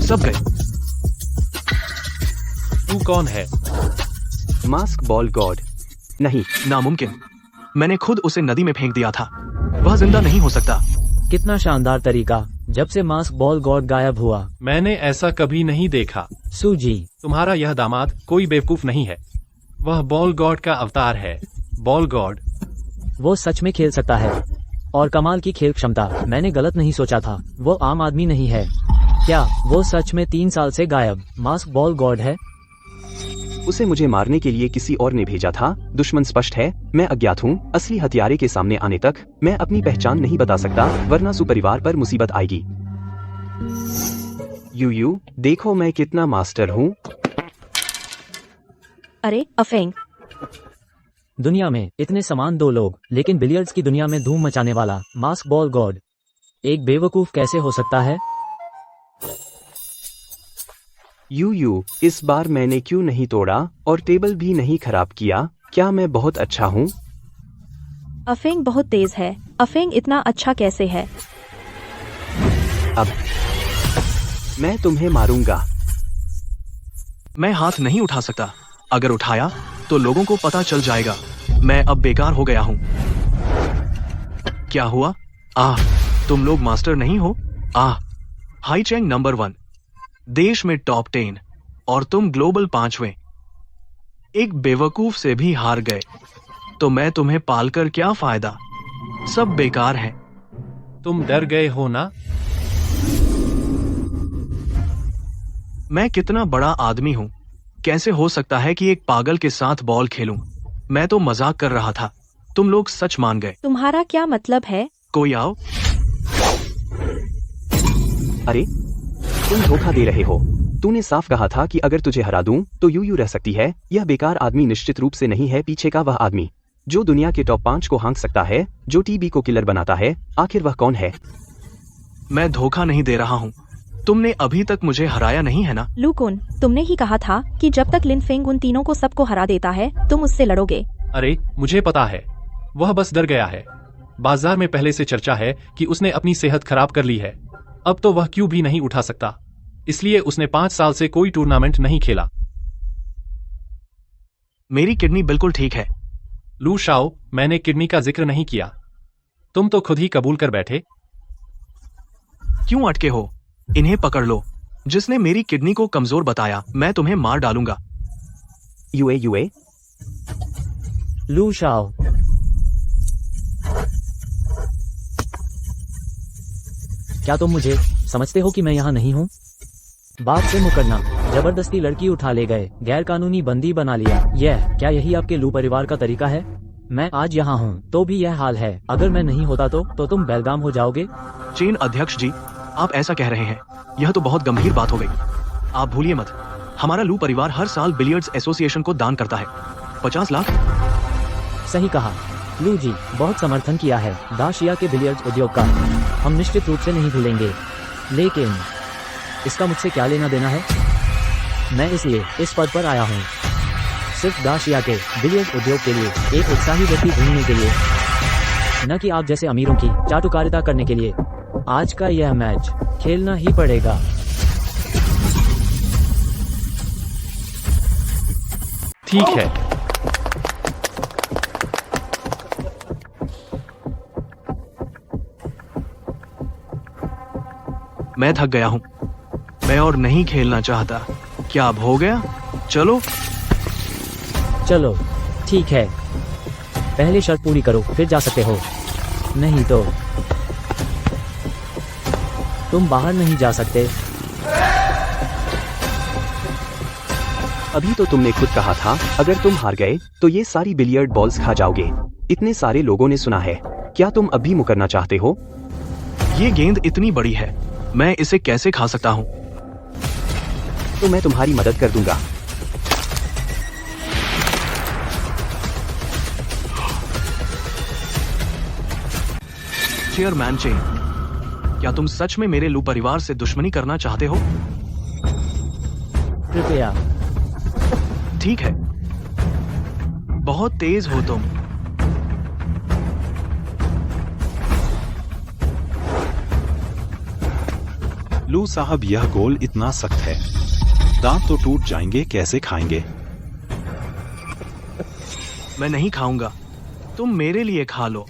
सब गए। तू कौन है? Mask ball God. नहीं, नामुमकिन। मैंने खुद उसे नदी में फेंक दिया था। वह जिंदा नहीं हो सकता। कितना शानदार तरीका। जब से मास्क बॉल गॉड गायब हुआ मैंने ऐसा कभी नहीं देखा। सूजी, तुम्हारा यह दामाद कोई बेवकूफ नहीं है। वह बॉल गॉड का अवतार है। Ball God. वो सच में खेल सकता है और कमाल की खेल क्षमता। मैंने गलत नहीं सोचा था। वो आम आदमी नहीं है। क्या वो सच में 3 साल से गायब मास्क बॉल गॉड है? उसे मुझे मारने के लिए किसी और ने भेजा था। दुश्मन स्पष्ट है, मैं अज्ञात हूँ। असली हथियारे के सामने आने तक मैं अपनी पहचान नहीं बता सकता, वरना सुपरिवार पर मुसीबत आएगी। यू देखो मैं कितना मास्टर हूँ। अरे अफेंग, दुनिया में इतने समान दो लोग, लेकिन बिलियर्ड्स की दुनिया में धूम मचाने वाला मास्क बॉल गॉड एक बेवकूफ कैसे हो सकता है? यू इस बार मैंने क्यों नहीं तोड़ा और टेबल भी नहीं खराब किया? क्या मैं बहुत अच्छा हूँ? अफेंग बहुत तेज है। अफेंग इतना अच्छा कैसे है? अब मैं तुम्हें मारूंगा। मैं हाथ नहीं उठा सकता। अगर उठाया तो लोगों को पता चल जाएगा। मैं अब बेकार हो गया हूँ। क्या हुआ? तुम लोग मास्टर नहीं हो? हाई चेंग नंबर 1, देश में टॉप 10 और तुम ग्लोबल 5वें। एक बेवकूफ से भी हार गए तो मैं तुम्हें पालकर क्या फायदा? सब बेकार है। तुम डर गए हो ना? मैं कितना बड़ा आदमी हूँ। कैसे हो सकता है कि एक पागल के साथ बॉल खेलूं? मैं तो मजाक कर रहा था। तुम लोग सच मान गए। तुम्हारा क्या मतलब है? कोई आओ। अरे तुम धोखा दे रहे हो। तूने साफ कहा था कि अगर तुझे हरा दूं तो यू रह सकती है। यह बेकार आदमी निश्चित रूप से नहीं है पीछे का वह आदमी जो दुनिया के टॉप 5 को हाँक सकता है, जो टीबी को किलर बनाता है। आखिर वह कौन है? मैं धोखा नहीं दे रहा हूँ। तुमने अभी तक मुझे हराया नहीं है ना? लुकुन, तुमने ही कहा था कि जब तक लिन फेंग उन तीनों को सबको हरा देता है तुम उससे लड़ोगे। अरे मुझे पता है, वह बस डर गया है। बाजार में पहले से चर्चा है कि उसने अपनी सेहत खराब कर ली है। अब तो वह क्यों भी नहीं उठा सकता, इसलिए उसने 5 साल से कोई टूर्नामेंट नहीं खेला। मेरी किडनी बिल्कुल ठीक है। लू शाओ, मैंने किडनी का जिक्र नहीं किया। तुम तो खुद ही कबूल कर बैठे। क्यों अटके हो? इन्हें पकड़ लो। जिसने मेरी किडनी को कमजोर बताया मैं तुम्हें मार डालूंगा। यूए लू शाओ, क्या तुम मुझे समझते हो कि मैं यहाँ नहीं हूँ? बात से मुकरना, जबरदस्ती लड़की उठा ले गए, गैर कानूनी बंदी बना लिया। क्या यही आपके लू परिवार का तरीका है? मैं आज यहाँ हूँ तो भी यह हाल है। अगर मैं नहीं होता तो तुम बेलगाम हो जाओगे। चेन अध्यक्ष जी, आप ऐसा कह रहे हैं, यह तो बहुत गंभीर बात हो गई। आप भूलिए मत, हमारा लू परिवार हर साल बिलियर्ड्स एसोसिएशन को दान करता है 50 लाख। सही कहा लू जी, बहुत समर्थन किया है दाशिया के बिलियर्ड्स उद्योग का। हम निश्चित रूप से नहीं भूलेंगे, लेकिन इसका मुझसे क्या लेना देना है? मैं इसलिए इस पद पर आया हूँ सिर्फ दाशिया के बिलियर्ड्स उद्योग के लिए, एक उत्साही व्यक्ति ढूंढने के लिए, न कि आप जैसे अमीरों की चाटुकारिता करने के लिए। आज का यह मैच खेलना ही पड़ेगा। ठीक है। मैं थक गया हूँ। मैं और नहीं खेलना चाहता। क्या अब हो गया? चलो ठीक है, पहले शर्त पूरी करो फिर जा सकते हो, नहीं तो तुम बाहर नहीं जा सकते। अभी तो तुमने खुद कहा था अगर तुम हार गए तो ये सारी बिलियर्ड बॉल्स खा जाओगे। इतने सारे लोगों ने सुना है। क्या तुम अब भी मुकरना चाहते हो? ये गेंद इतनी बड़ी है, मैं इसे कैसे खा सकता हूँ? तो मैं तुम्हारी मदद कर दूंगा। चेयरमैन चेन, क्या तुम सच में मेरे लू परिवार से दुश्मनी करना चाहते हो? कृपया। ठीक है, बहुत तेज हो तुम। लू साहब, यह गोल इतना सख्त है, दांत तो टूट जाएंगे, कैसे खाएंगे? मैं नहीं खाऊंगा, तुम मेरे लिए खा लो।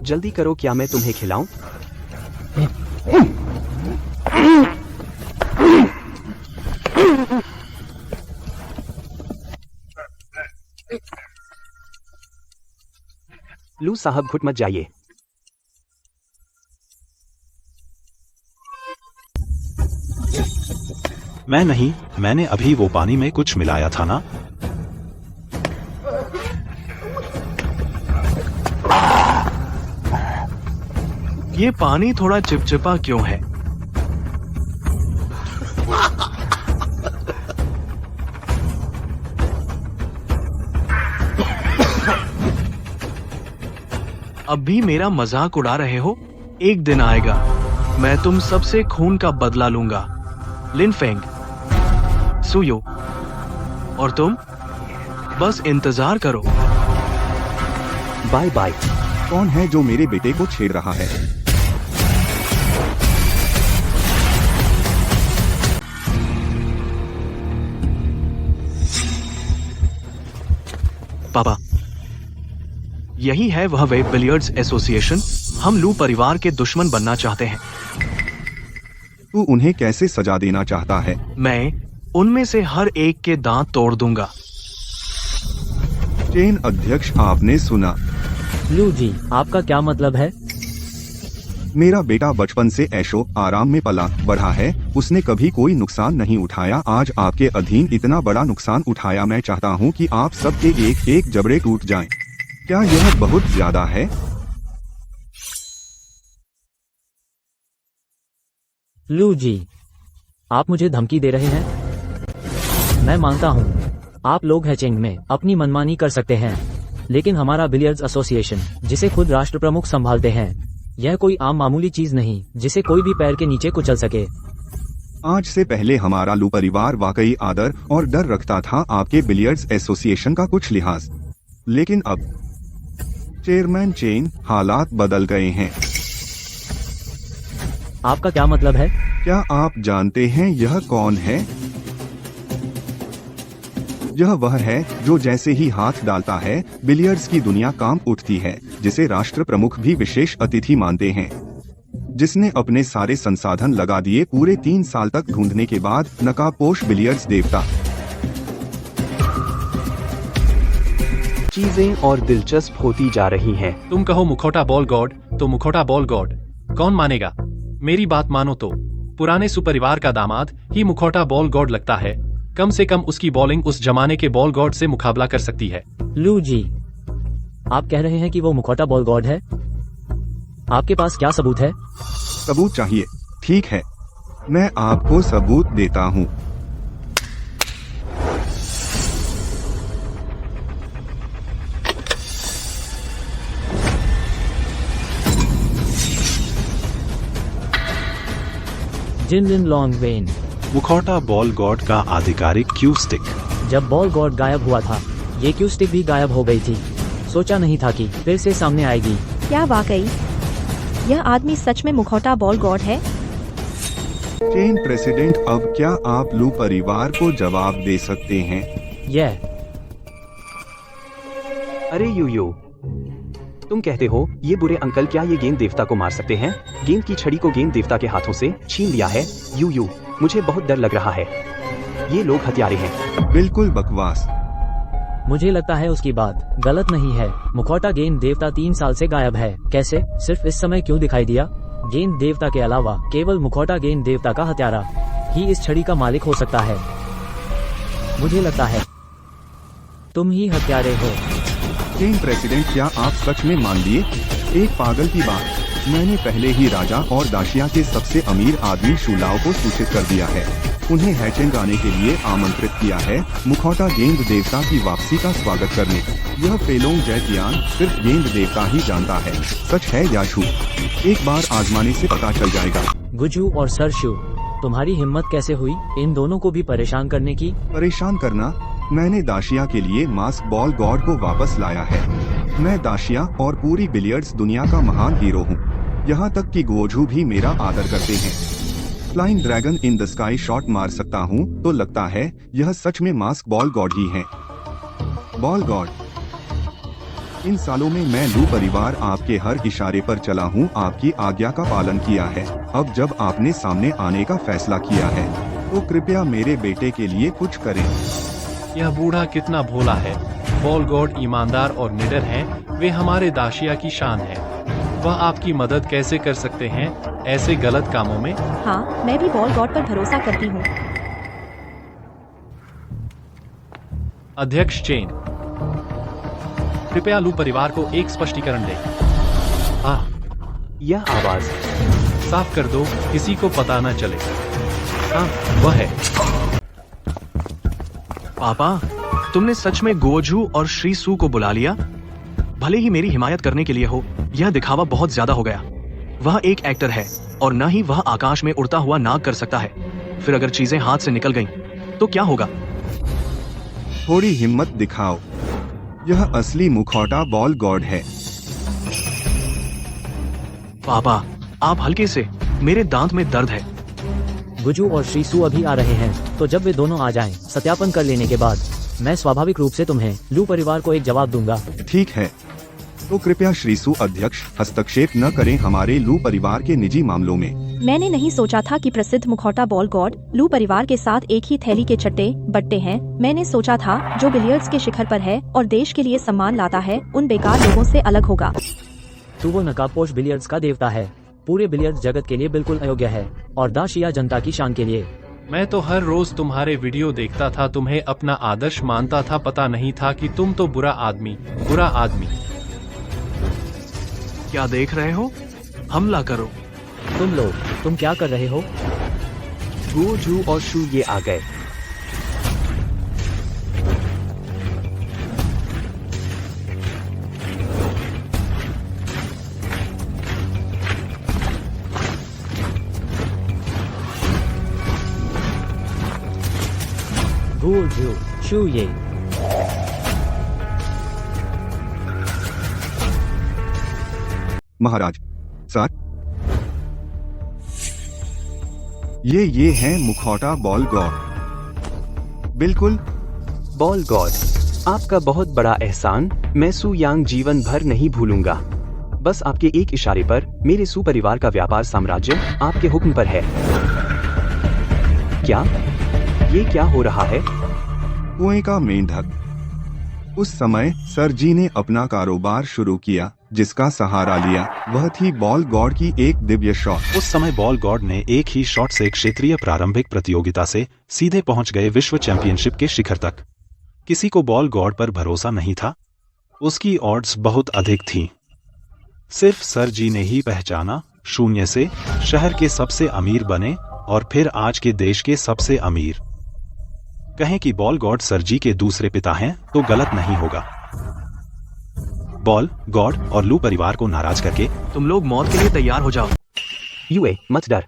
जल्दी करो, क्या मैं तुम्हें खिलाऊं? लू साहब, घुट मत जाइए। मैं नहीं, मैंने अभी वो पानी में कुछ मिलाया था ना। ये पानी थोड़ा चिपचिपा क्यों है? अब भी मेरा मजाक उड़ा रहे हो? एक दिन आएगा, मैं तुम सबसे खून का बदला लूंगा। लिन फेंग, सुयो, और तुम बस इंतजार करो। Bye bye. कौन है जो मेरे बेटे को छेड़ रहा है? पापा, यही है वह वे बिलियर्ड्स एसोसिएशन। हम लू परिवार के दुश्मन बनना चाहते हैं। तू उन्हें कैसे सजा देना चाहता है? मैं उनमें से हर एक के दांत तोड़ दूंगा। चेन अध्यक्ष, आपने सुना। लू जी, आपका क्या मतलब है? मेरा बेटा बचपन से ऐशो आराम में पला बढ़ा है। उसने कभी कोई नुकसान नहीं उठाया। आज आपके अधीन इतना बड़ा नुकसान उठाया। मैं चाहता हूँ कि आप सबके एक एक जबड़े टूट जाएं। क्या यह बहुत ज्यादा है? लू जी, आप मुझे धमकी दे रहे हैं? मैं मानता हूँ आप लोग हैचिंग में अपनी मनमानी कर सकते हैं, लेकिन हमारा बिलियर्ड्स एसोसिएशन, जिसे खुद राष्ट्र प्रमुख संभालते हैं, यह कोई आम मामूली चीज नहीं जिसे कोई भी पैर के नीचे कुचल सके। आज से पहले हमारा लू परिवार वाकई आदर और डर रखता था आपके बिलियर्ड्स एसोसिएशन का कुछ लिहाज, लेकिन अब चेयरमैन चेन, हालात बदल गए हैं। आपका क्या मतलब है? क्या आप जानते हैं यह कौन है? यह वह है जो जैसे ही हाथ डालता है बिलियर्ड्स की दुनिया कांप उठती है, जिसे राष्ट्र प्रमुख भी विशेष अतिथि मानते हैं, जिसने अपने सारे संसाधन लगा दिए पूरे 3 साल तक ढूंढने के बाद नकाबपोश बिलियर्ड्स देवता। चीजें और दिलचस्प होती जा रही हैं। तुम कहो मुखौटा बॉल गॉड तो मुखौटा बॉल गॉड कौन मानेगा? मेरी बात मानो तो पुराने सुपरिवार का दामाद ही मुखौटा बॉल गॉड लगता है। कम से कम उसकी बॉलिंग उस जमाने के बॉल गॉड से मुकाबला कर सकती है। लू जी, आप कह रहे हैं कि वो मुखौटा बॉल गॉड है? आपके पास क्या सबूत है? सबूत चाहिए? ठीक है, मैं आपको सबूत देता हूँ। जिन लिन लॉन्ग वेन। मुखौटा बॉल गॉड का आधिकारिक क्यू स्टिक। जब बॉल गॉड गायब हुआ था, ये क्यू स्टिक भी गायब हो गई थी। सोचा नहीं था कि फिर से सामने आएगी। क्या वाकई यह आदमी सच में मुखौटा बॉल गॉड है? चेन प्रेसिडेंट, अब क्या आप लू परिवार को जवाब दे सकते हैं? यह अरे यूयू, तुम कहते हो ये बुरे अंकल क्या ये गेंद देवता को मार सकते हैं? गेंद की छड़ी को गेंद देवता के हाथों से छीन लिया है। यूयू, मुझे बहुत डर लग रहा है। ये लोग हत्यारे हैं। बिल्कुल बकवास। मुझे लगता है उसकी बात गलत नहीं है। मुखौटा गेंद देवता 3 साल से गायब है। कैसे? सिर्फ इस समय क्यों दिखाई दिया? गेंद देवता के अलावा केवल मुखौटा गेंद देवता का हत्यारा ही इस छड़ी का मालिक हो सकता है। मुझे लगता है तुम ही हत्यारे हो। चेन प्रेसिडेंट, क्या आप सच में मान लिए? एक पागल की बात। मैंने पहले ही राजा और दाशिया के सबसे अमीर आदमी शूलाओ को सूचित कर दिया है। उन्हें हैचेंग आने के लिए आमंत्रित किया है, मुखौटा गेंद देवता की वापसी का स्वागत करने। यह फेलोंग जैतियान सिर्फ गेंद देवता ही जानता है। सच है या झूठ, एक बार आजमाने से पता चल जाएगा। गुजू और सरशु, तुम्हारी हिम्मत कैसे हुई इन दोनों को भी परेशान करने की? परेशान करना? मैंने दाशिया के लिए मास्क बॉल गॉड को वापस लाया है। मैं दाशिया और पूरी बिलियर्ड्स दुनिया का महान हीरो हूँ। यहाँ तक कि गोजू भी मेरा आदर करते हैं। Flying dragon in the sky shot मार सकता हूँ तो लगता है यह सच में मास्क बॉल गॉड ही है। बॉल गॉड, इन सालों में मैं लू परिवार आपके हर इशारे पर चला हूँ, आपकी आज्ञा का पालन किया है। अब जब आपने सामने आने का फैसला किया है तो कृपया मेरे बेटे के लिए कुछ करें। यह बूढ़ा कितना भोला है। बॉल गॉड ईमानदार और निडर हैं। वे हमारे दाशिया की शान है। वह आपकी मदद कैसे कर सकते हैं ऐसे गलत कामों में? हाँ, मैं भी बॉल गॉड पर भरोसा करती हूँ। अध्यक्ष चेन, कृपया लू परिवार को एक स्पष्टीकरण दे। यह आवाज साफ कर दो, किसी को पता न चले। हाँ, वह है। पापा, तुमने सच में गोजू और श्री सू को बुला लिया? भले ही मेरी हिमायत करने के लिए हो, यह दिखावा बहुत ज्यादा हो गया। वह एक एक्टर है और न ही वह आकाश में उड़ता हुआ नाग कर सकता है। फिर अगर चीजें हाथ से निकल गईं, तो क्या होगा? थोड़ी हिम्मत दिखाओ, यह असली मुखौटा बॉल गॉड है। पापा, आप हल्के से, मेरे दांत में दर्द है। गुजू और श्रीसू अभी आ रहे हैं, तो जब वे दोनों आ जाएं, सत्यापन कर लेने के बाद मैं स्वाभाविक रूप से तुम्हें लू परिवार को एक जवाब दूंगा। ठीक है, तो कृपया श्रीसु अध्यक्ष हस्तक्षेप न करें हमारे लू परिवार के निजी मामलों में। मैंने नहीं सोचा था कि प्रसिद्ध मुखौटा बॉल गॉड लू परिवार के साथ एक ही थैली के चट्टे बट्टे हैं। मैंने सोचा था जो बिलियर्ड्स के शिखर पर है और देश के लिए सम्मान लाता है, उन बेकार लोगों से अलग होगा। तू वो नकाबपोश बिलियर्ड्स का देवता है, पूरे बिलियर्ड्स जगत के लिए बिल्कुल अयोग्य है और दाशिया जनता की शान के लिए। मैं तो हर रोज तुम्हारे वीडियो देखता था, तुम्हें अपना आदर्श मानता था, पता नहीं था कि तुम तो बुरा आदमी। क्या देख रहे हो? हमला करो। तुम क्या कर रहे हो? गोजू और शू ये आ गए। गोजू, शू ये। महाराज सर, ये हैं मुखौटा बॉल गॉड। बिल्कुल। बॉल गॉड, आपका बहुत बड़ा एहसान मैं सू यांग जीवन भर नहीं भूलूंगा। बस आपके एक इशारे पर मेरे सू परिवार का व्यापार साम्राज्य आपके हुक्म पर है। ये क्या हो रहा है? कुएं का मेंढक। उस समय सर जी ने अपना कारोबार शुरू किया, जिसका सहारा लिया वह थी बॉल गॉड की एक दिव्य शॉट। उस समय बॉल गॉड ने एक ही शॉट से क्षेत्रीय प्रारंभिक प्रतियोगिता से सीधे पहुंच गए विश्व चैंपियनशिप के शिखर तक। किसी को बॉल गॉड पर भरोसा नहीं था, उसकी ऑड्स बहुत अधिक थीं। सिर्फ सर जी ने ही पहचाना, शून्य से शहर के सबसे अमीर बने और फिर आज के देश के सबसे अमीर। कहें कि बॉल गॉड सर जी के दूसरे पिता हैं तो गलत नहीं होगा। बॉल गॉड और लू परिवार को नाराज करके तुम लोग मौत के लिए तैयार हो जाओ। यूए मत डर,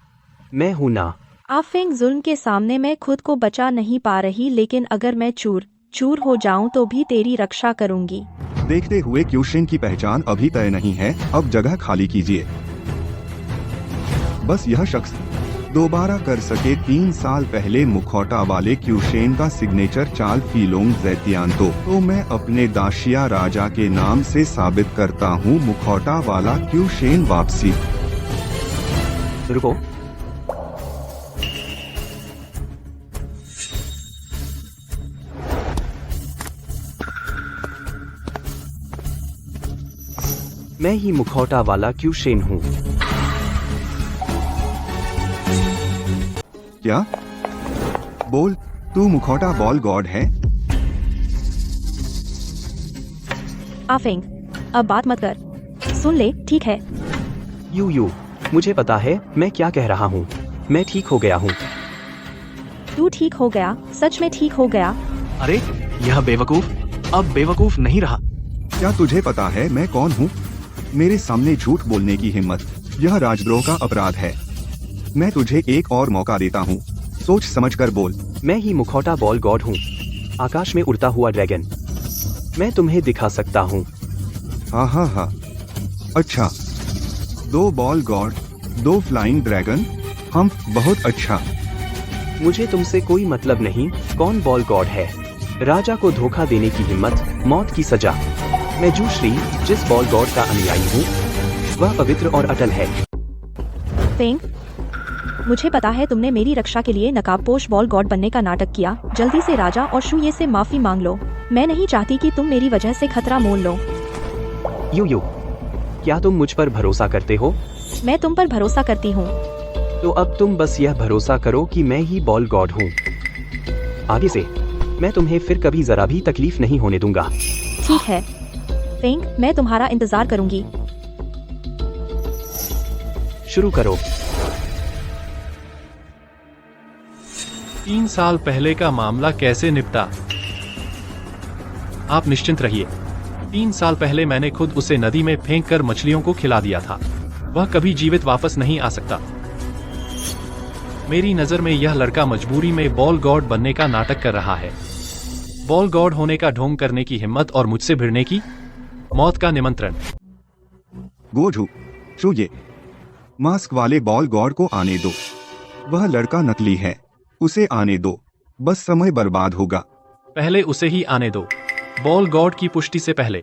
मैं हूं ना। आफेंग जुल्म के सामने मैं खुद को बचा नहीं पा रही, लेकिन अगर मैं चूर हो जाऊं तो भी तेरी रक्षा करूंगी। देखते हुए क्यूशेन की पहचान अभी तय नहीं है, अब जगह खाली कीजिए। बस यह शख्स दोबारा कर सके 3 साल पहले मुखौटा वाले क्यूशेन का सिग्नेचर चाल फीलोंग जैतियांतो, तो मैं अपने दाशिया राजा के नाम से साबित करता हूँ मुखौटा वाला क्यूशेन वापसी। रुको, मैं ही मुखौटा वाला क्यूशेन हूँ। क्या? बोल, तू मुखौटा बॉल गॉड है? आफेंग, अब बात मत कर, सुन ले, ठीक है? यू, मुझे पता है मैं क्या कह रहा हूँ। मैं ठीक हो गया हूँ। तू ठीक हो गया? सच में ठीक हो गया? अरे यह बेवकूफ अब बेवकूफ नहीं रहा। क्या तुझे पता है मैं कौन हूँ? मेरे सामने झूठ बोलने की हिम्मत, यह राजद्रोह का अपराध है। मैं तुझे एक और मौका देता हूँ, सोच समझ कर बोल। मैं ही मुखौटा बॉल गॉड हूँ, आकाश में उड़ता हुआ ड्रैगन। मैं तुम्हें दिखा सकता हूँ। हाँ, अच्छा, 2 बॉल गॉड, 2 फ्लाइंग ड्रैगन, हम बहुत अच्छा। मुझे तुमसे कोई मतलब नहीं कौन बॉल गॉड है। राजा को धोखा देने की हिम्मत, मौत की सजा। मैं जूश्री, जिस बॉल गॉड का अनुयायी हूँ, वह पवित्र और अटल है। फेंग, मुझे पता है तुमने मेरी रक्षा के लिए नकाबपोश बॉल गॉड बनने का नाटक किया। जल्दी से राजा और शूये से माफी मांग लो। मैं नहीं चाहती कि तुम मेरी वजह से खतरा मोल लो। यू, क्या तुम मुझ पर भरोसा करते हो? मैं तुम पर भरोसा करती हूँ। तो अब तुम बस यह भरोसा करो कि मैं ही बॉल गॉड हूँ। आगे से मैं तुम्हें फिर कभी जरा भी तकलीफ नहीं होने दूंगा। ठीक है फेंग, मैं तुम्हारा इंतजार करूंगी। शुरू करो। 3 साल पहले का मामला कैसे निपटा? आप निश्चिंत रहिए। 3 साल पहले मैंने खुद उसे नदी में फेंक कर मछलियों को खिला दिया था। वह कभी जीवित वापस नहीं आ सकता। मेरी नजर में यह लड़का मजबूरी में बॉल गॉड बनने का नाटक कर रहा है। बॉल गॉड होने का ढोंग करने की हिम्मत और मुझसे भिड़ने की मौत का निमंत्रण। गोझू ये मास्क वाले बॉल गॉड को आने दो। वह लड़का नकली है, उसे आने दो, बस समय बर्बाद होगा। पहले उसे ही आने दो। बॉल गॉड की पुष्टि से पहले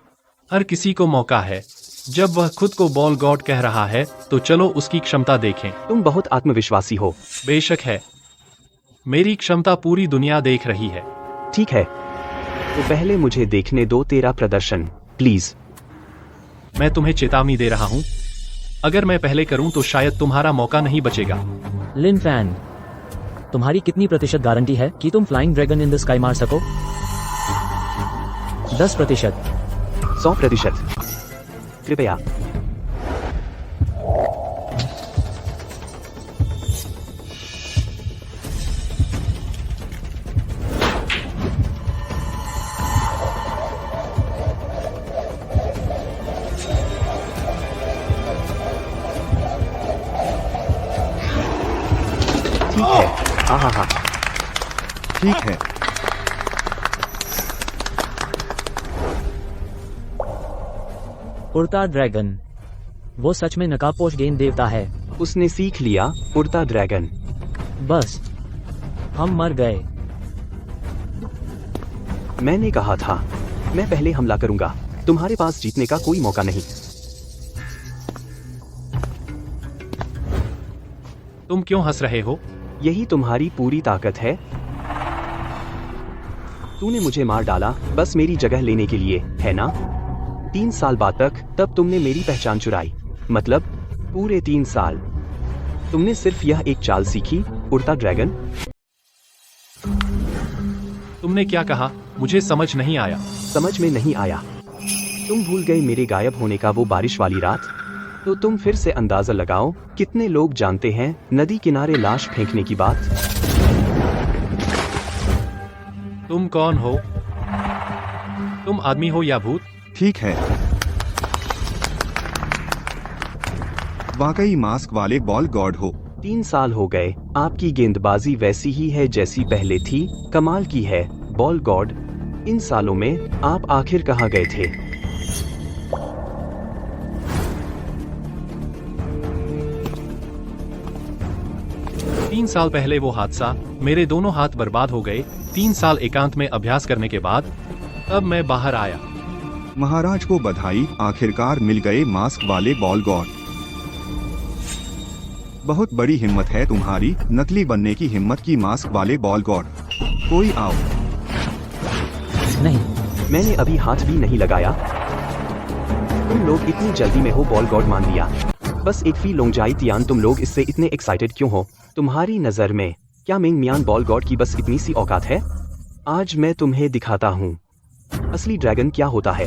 हर किसी को मौका है। जब वह खुद को बॉल गॉड कह रहा है तो चलो उसकी क्षमता देखें। तुम बहुत आत्मविश्वासी हो। बेशक है, मेरी क्षमता पूरी दुनिया देख रही है। ठीक है, तो पहले मुझे देखने दो तेरा प्रदर्शन, प्लीज। मैं तुम्हें चेतावनी दे रहा हूं, अगर मैं पहले करूं तो शायद तुम्हारा मौका नहीं बचेगा। लिन फैन, तुम्हारी कितनी प्रतिशत गारंटी है कि तुम flying dragon in the sky मार सको? 10%। 100%। कृपया। ठीक है। हाँ। ठीक है। उड़ता ड्रैगन, वो सच में नकाबपोश गेंद देवता है। उसने सीख लिया उड़ता ड्रैगन। बस हम मर गए। मैंने कहा था मैं पहले हमला करूंगा। तुम्हारे पास जीतने का कोई मौका नहीं। तुम क्यों हंस रहे हो? यही तुम्हारी पूरी ताकत है। तूने मुझे मार डाला बस मेरी जगह लेने के लिए, है ना? 3 साल बाद तक तब तुमने मेरी पहचान चुराई। मतलब पूरे 3 साल तुमने सिर्फ यह एक चाल सीखी, उड़ता ड्रैगन। तुमने क्या कहा? मुझे समझ नहीं आया। समझ में नहीं आया? तुम भूल गए मेरे गायब होने का वो बारिश वाली रात? तो तुम फिर से अंदाजा लगाओ कितने लोग जानते हैं नदी किनारे लाश फेंकने की बात। तुम कौन हो? तुम आदमी हो या भूत? ठीक है, वाकई मास्क वाले बॉल गॉड हो। 3 साल हो गए, आपकी गेंदबाजी वैसी ही है जैसी पहले थी। कमाल की है बॉल गॉड। इन सालों में आप आखिर कहाँ गए थे? तीन साल पहले वो हादसा, मेरे दोनों हाथ बर्बाद हो गए। 3 साल एकांत में अभ्यास करने के बाद तब मैं बाहर आया। महाराज को बधाई, आखिरकार मिल गए मास्क वाले बॉल गॉड। बहुत बड़ी हिम्मत है तुम्हारी, नकली बनने की हिम्मत की मास्क वाले बॉल गॉड। कोई आओ। नहीं, मैंने अभी हाथ भी नहीं लगाया। तुम लोग इतनी जल्दी में हो बॉल गॉड मान लिया। बस एक फी लोंगजाई तियान, तुम लोग इससे इतने एक्साइटेड क्यों हो? तुम्हारी नजर में क्या मिंग मियान बॉल गॉड की बस इतनी सी औकात है? आज मैं तुम्हें दिखाता हूँ असली ड्रैगन क्या होता है।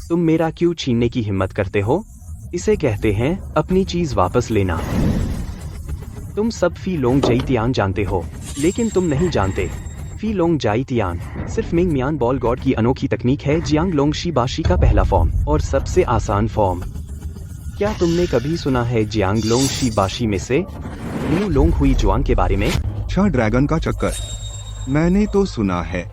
तुम मेरा क्यों छीनने की हिम्मत करते हो? इसे कहते हैं अपनी चीज वापस लेना। तुम सब फी लोंग जाई तियान जानते हो, लेकिन तुम नहीं जानते फी लोंग जाई तियान सिर्फ मिंग मियान बॉल गॉड की अनोखी तकनीक है। जियांग लोंग शी बाशी का पहला फॉर्म और सबसे आसान फॉर्म। क्या तुमने कभी सुना है जियांग लोंग शी बाशी में से लियू लोंग हुई जुआंग के बारे में? 6 ड्रैगन का चक्कर मैंने तो सुना है।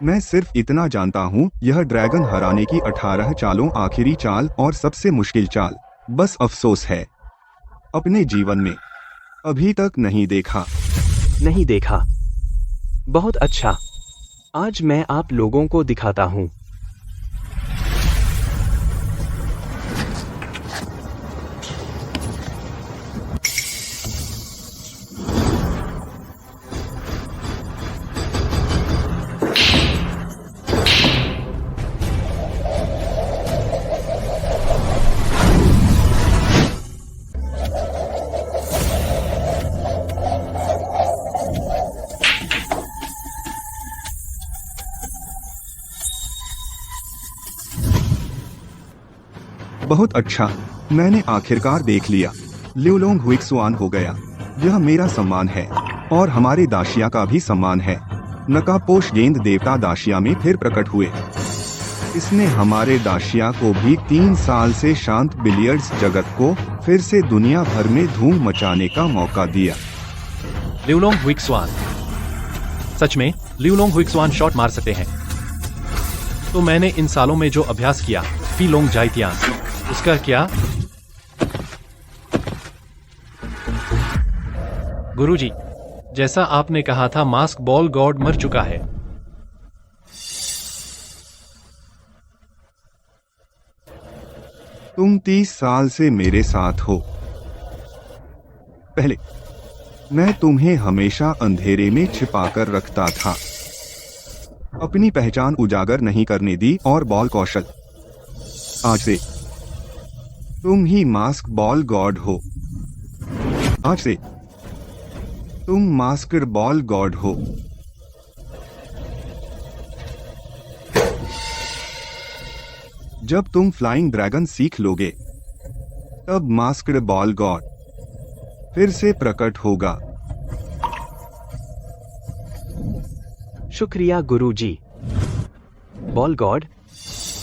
मैं सिर्फ इतना जानता हूँ, यह ड्रैगन हराने की 18 चालों आखिरी चाल और सबसे मुश्किल चाल। बस अफसोस है अपने जीवन में अभी तक नहीं देखा। नहीं देखा? बहुत अच्छा, आज मैं आप लोगों को दिखाता हूँ। बहुत अच्छा, मैंने आखिरकार देख लिया। ल्यूलोंग हुइक्सुआन हो गया। यह मेरा सम्मान है और हमारे दाशिया का भी सम्मान है। नकाबपोश गेंद देवता दाशिया में फिर प्रकट हुए। इसने हमारे दाशिया को भी 3 साल से शांत बिलियर्ड्स जगत को फिर से दुनिया भर में धूम मचाने का मौका दिया। ल्यूलोंग हुइक्सुआन, सच में ल्यूलोंग हुइक्सुआन शॉट मार सकते हैं। तो मैंने इन सालों में जो अभ्यास किया, फी लोंग जाइतियान, उसका क्या? गुरुजी, जैसा आपने कहा था, मास्क बॉल गॉड मर चुका है। तुम 30 साल से मेरे साथ हो। पहले मैं तुम्हें हमेशा अंधेरे में छिपाकर रखता था, अपनी पहचान उजागर नहीं करने दी और बॉल कौशल। आज से तुम ही मास्क बॉल गॉड हो। आज से तुम मास्कर बॉल गॉड हो। जब तुम फ्लाइंग ड्रैगन सीख लोगे, तब मास्कर बॉल गॉड फिर से प्रकट होगा। शुक्रिया गुरुजी। बॉल गॉड,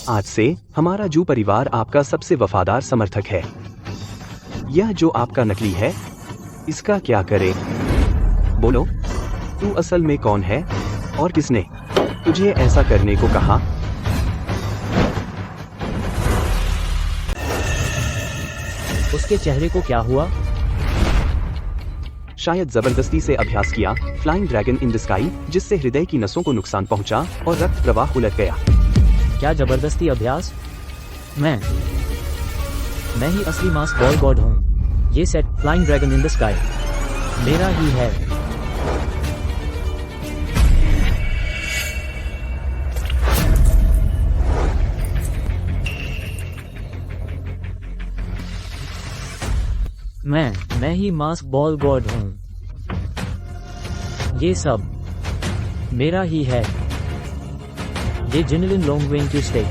आज से हमारा जू परिवार आपका सबसे वफादार समर्थक है। यह जो आपका नकली है, इसका क्या करे? बोलो, तू असल में कौन है और किसने तुझे ऐसा करने को कहा? उसके चेहरे को क्या हुआ? शायद जबरदस्ती से अभ्यास किया flying dragon in the sky, जिससे हृदय की नसों को नुकसान पहुंचा और रक्त प्रवाह उलट गया। क्या जबरदस्ती अभ्यास? मैं ही असली मास्क बॉल गॉड हूँ। ये set flying dragon in the sky मेरा ही है। मैं ही मास्क बॉल गॉड हूँ। ये सब मेरा ही है। ये जिनलिन लोंगवेंग की स्टेक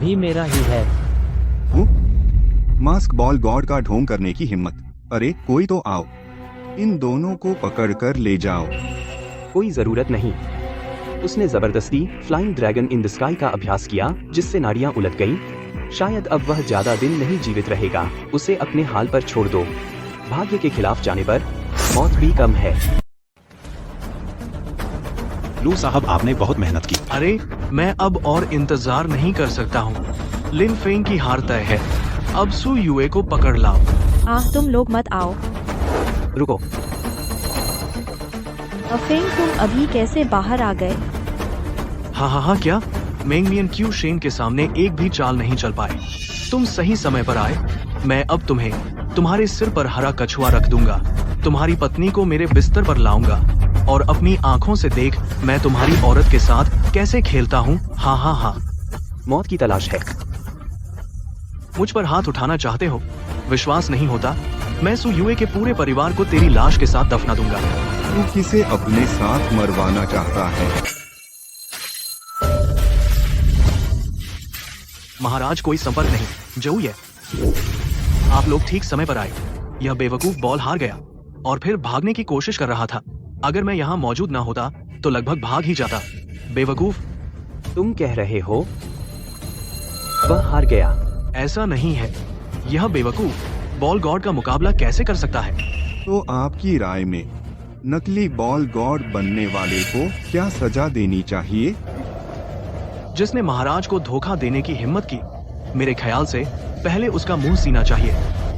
भी मेरा ही है। मास्क बॉल गॉड का ढोंग करने की हिम्मत। अरे कोई तो आओ, इन दोनों को पकड़कर ले जाओ। कोई जरूरत नहीं। उसने जबरदस्ती flying dragon in the sky का अभ्यास किया, जिससे नाड़ियां उलट गईं। शायद अब वह ज्यादा दिन नहीं जीवित रहेगा। उसे अपने हाल पर छोड़ दो। भाग्य के खिलाफ जाने पर मौत भी कम है। लू साहब, आपने बहुत मेहनत की। अरे मैं अब और इंतजार नहीं कर सकता हूँ। लिन फेंग की हार तय है। अब सू युए को पकड़ लाओ। तुम लोग मत आओ। रुको। फेंग, तुम अभी कैसे बाहर आ गए? हाँ, क्या? मेंगमियन क्यू शेन के सामने एक भी चाल नहीं चल पाए। तुम सही समय पर आए। मैं अब तुम्हें तुम्हारे सिर पर हरा कछुआ रख दूंगा। तुम्हारी पत्नी को मेरे बिस्तर पर लाऊंगा और अपनी आंखों से देख मैं तुम्हारी औरत के साथ कैसे खेलता हूँ। हाँ। मौत की तलाश है। मुझ पर हाथ उठाना चाहते हो? विश्वास नहीं होता? मैं सू युए के पूरे परिवार को तेरी लाश के साथ दफना दूंगा। तू किसे अपने साथ मरवाना चाहता है? महाराज, कोई संपर्क नहीं। जो ये आप लोग ठीक समय पर आए। यह बेवकूफ बॉल हार गया और फिर भागने की कोशिश कर रहा था। अगर मैं यहाँ मौजूद ना होता तो लगभग भाग ही जाता। बेवकूफ। तुम कह रहे हो वह हार गया? ऐसा नहीं है। यह बेवकूफ बॉल गॉड का मुकाबला कैसे कर सकता है? तो आपकी राय में नकली बॉल गॉड बनने वाले को क्या सजा देनी चाहिए? जिसने महाराज को धोखा देने की हिम्मत की, मेरे ख्याल से पहले उसका मुंह सीना चाहिए,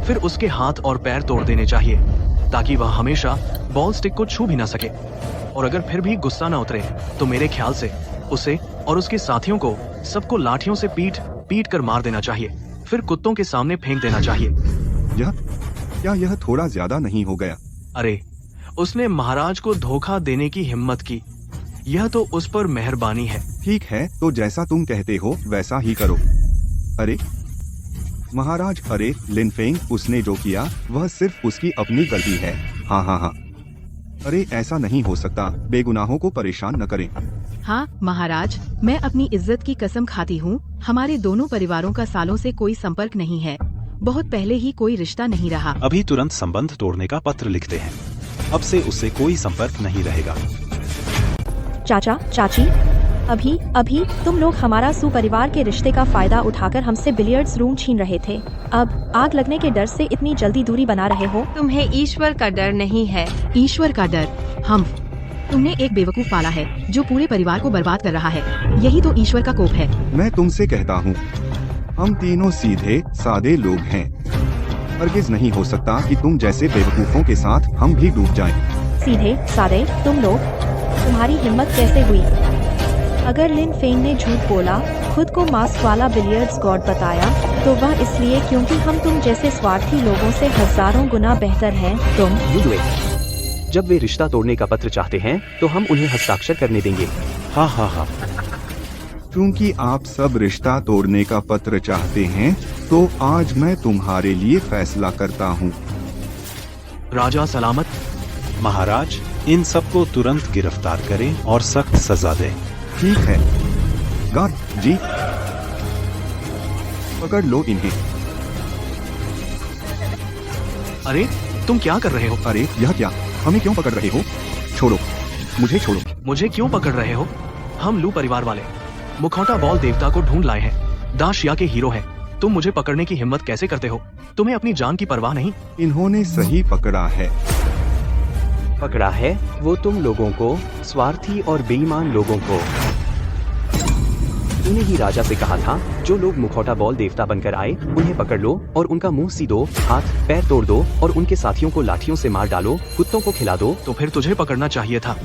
फिर उसके हाथ और पैर तोड़ देने चाहिए, ताकि वह हमेशा बॉल स्टिक को छू भी ना सके। और अगर फिर भी गुस्सा न उतरे तो मेरे ख्याल से उसे और उसके साथियों को सबको लाठियों से पीट कर मार देना चाहिए, फिर कुत्तों के सामने फेंक देना चाहिए। यह थोड़ा ज्यादा नहीं हो गया? अरे उसने महाराज को धोखा देने की हिम्मत की, यह तो उस पर मेहरबानी है। ठीक है, तो जैसा तुम कहते हो वैसा ही करो। अरे महाराज, अरे लिन फेंग, उसने जो किया वह सिर्फ उसकी अपनी गलती है। हाँ। अरे ऐसा नहीं हो सकता। बेगुनाहों को परेशान न करें। हाँ महाराज, मैं अपनी इज्जत की कसम खाती हूँ हमारे दोनों परिवारों का सालों से कोई संपर्क नहीं है। बहुत पहले ही कोई रिश्ता नहीं रहा। अभी तुरंत संबंध तोड़ने का पत्र लिखते हैं। अब से उससे कोई संपर्क नहीं रहेगा। चाचा, चाची, अभी तुम लोग हमारा सुपरिवार के रिश्ते का फायदा उठाकर हमसे बिलियर्ड्स रूम छीन रहे थे। अब आग लगने के डर से इतनी जल्दी दूरी बना रहे हो। तुम्हें ईश्वर का डर नहीं है। ईश्वर का डर? तुमने एक बेवकूफ पाला है जो पूरे परिवार को बर्बाद कर रहा है। यही तो ईश्वर का कोप है। मैं तुमसे कहता हूँ, हम तीनों सीधे सादे लोग हैं। हरगिज नहीं हो सकता कि तुम जैसे बेवकूफों के साथ हम भी डूब जाएं। सीधे सादे तुम लोग? तुम्हारी हिम्मत कैसे हुई? अगर लिन फेंग ने झूठ बोला, खुद को मास्क वाला बिलियर्ड्स गॉड बताया, तो वह इसलिए क्योंकि हम तुम जैसे स्वार्थी लोगों से हजारों गुना बेहतर हैं। तुम यूयुए, जब वे रिश्ता तोड़ने का पत्र चाहते हैं तो हम उन्हें हस्ताक्षर करने देंगे। हाँ। क्योंकि आप सब रिश्ता तोड़ने का पत्र चाहते हैं, तो आज मैं तुम्हारे लिए फैसला करता हूँ। राजा सलामत। महाराज, इन सबको तुरंत गिरफ्तार करें और सख्त सजा दें। ठीक है गार्ड जी, पकड़ लो इन्हें। अरे तुम क्या कर रहे हो? अरे यह क्या? हमें क्यों पकड़ रहे हो? छोड़ो, मुझे छोड़ो। मुझे क्यों पकड़ रहे हो? हम लू परिवार वाले मुखौटा बॉल देवता को ढूंढ लाए हैं। दाशिया के हीरो हैं। तुम मुझे पकड़ने की हिम्मत कैसे करते हो? तुम्हें अपनी जान की परवाह नहीं? इन्होंने सही पकड़ा है। पकड़ा है वो तुम लोगों को, स्वार्थी और बेईमान लोगों को। तूने ही राजा से कहा था, जो लोग मुखौटा बॉल देवता बनकर आए उन्हें पकड़ लो और उनका मुंह सी दो, हाथ पैर तोड़ दो और उनके साथियों को लाठियों से मार डालो, कुत्तों को खिला दो। तो फिर तुझे पकड़ना चाहिए था।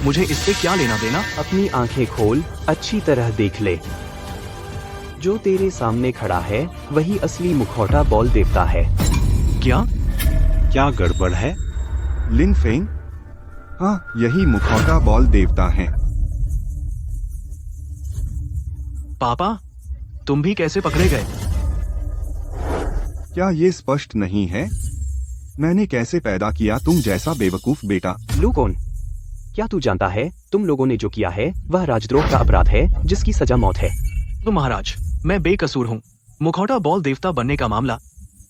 मुझे इससे क्या लेना देना? अपनी आंखें खोल, अच्छी तरह देख ले। जो तेरे सामने खड़ा है वही असली मुखौटा बॉल देवता है। क्या गड़बड़ है? लिन फेंग? हाँ, यही मुखौटा बॉल देवता है। पापा, तुम भी कैसे पकड़े गए? क्या ये स्पष्ट नहीं है? मैंने कैसे पैदा किया तुम जैसा बेवकूफ बेटा? लू कौन? क्या तू जानता है तुम लोगों ने जो किया है वह राजद्रोह का अपराध है जिसकी सजा मौत है। तो महाराज, मैं बेकसूर हूँ। मुखौटा बॉल देवता बनने का मामला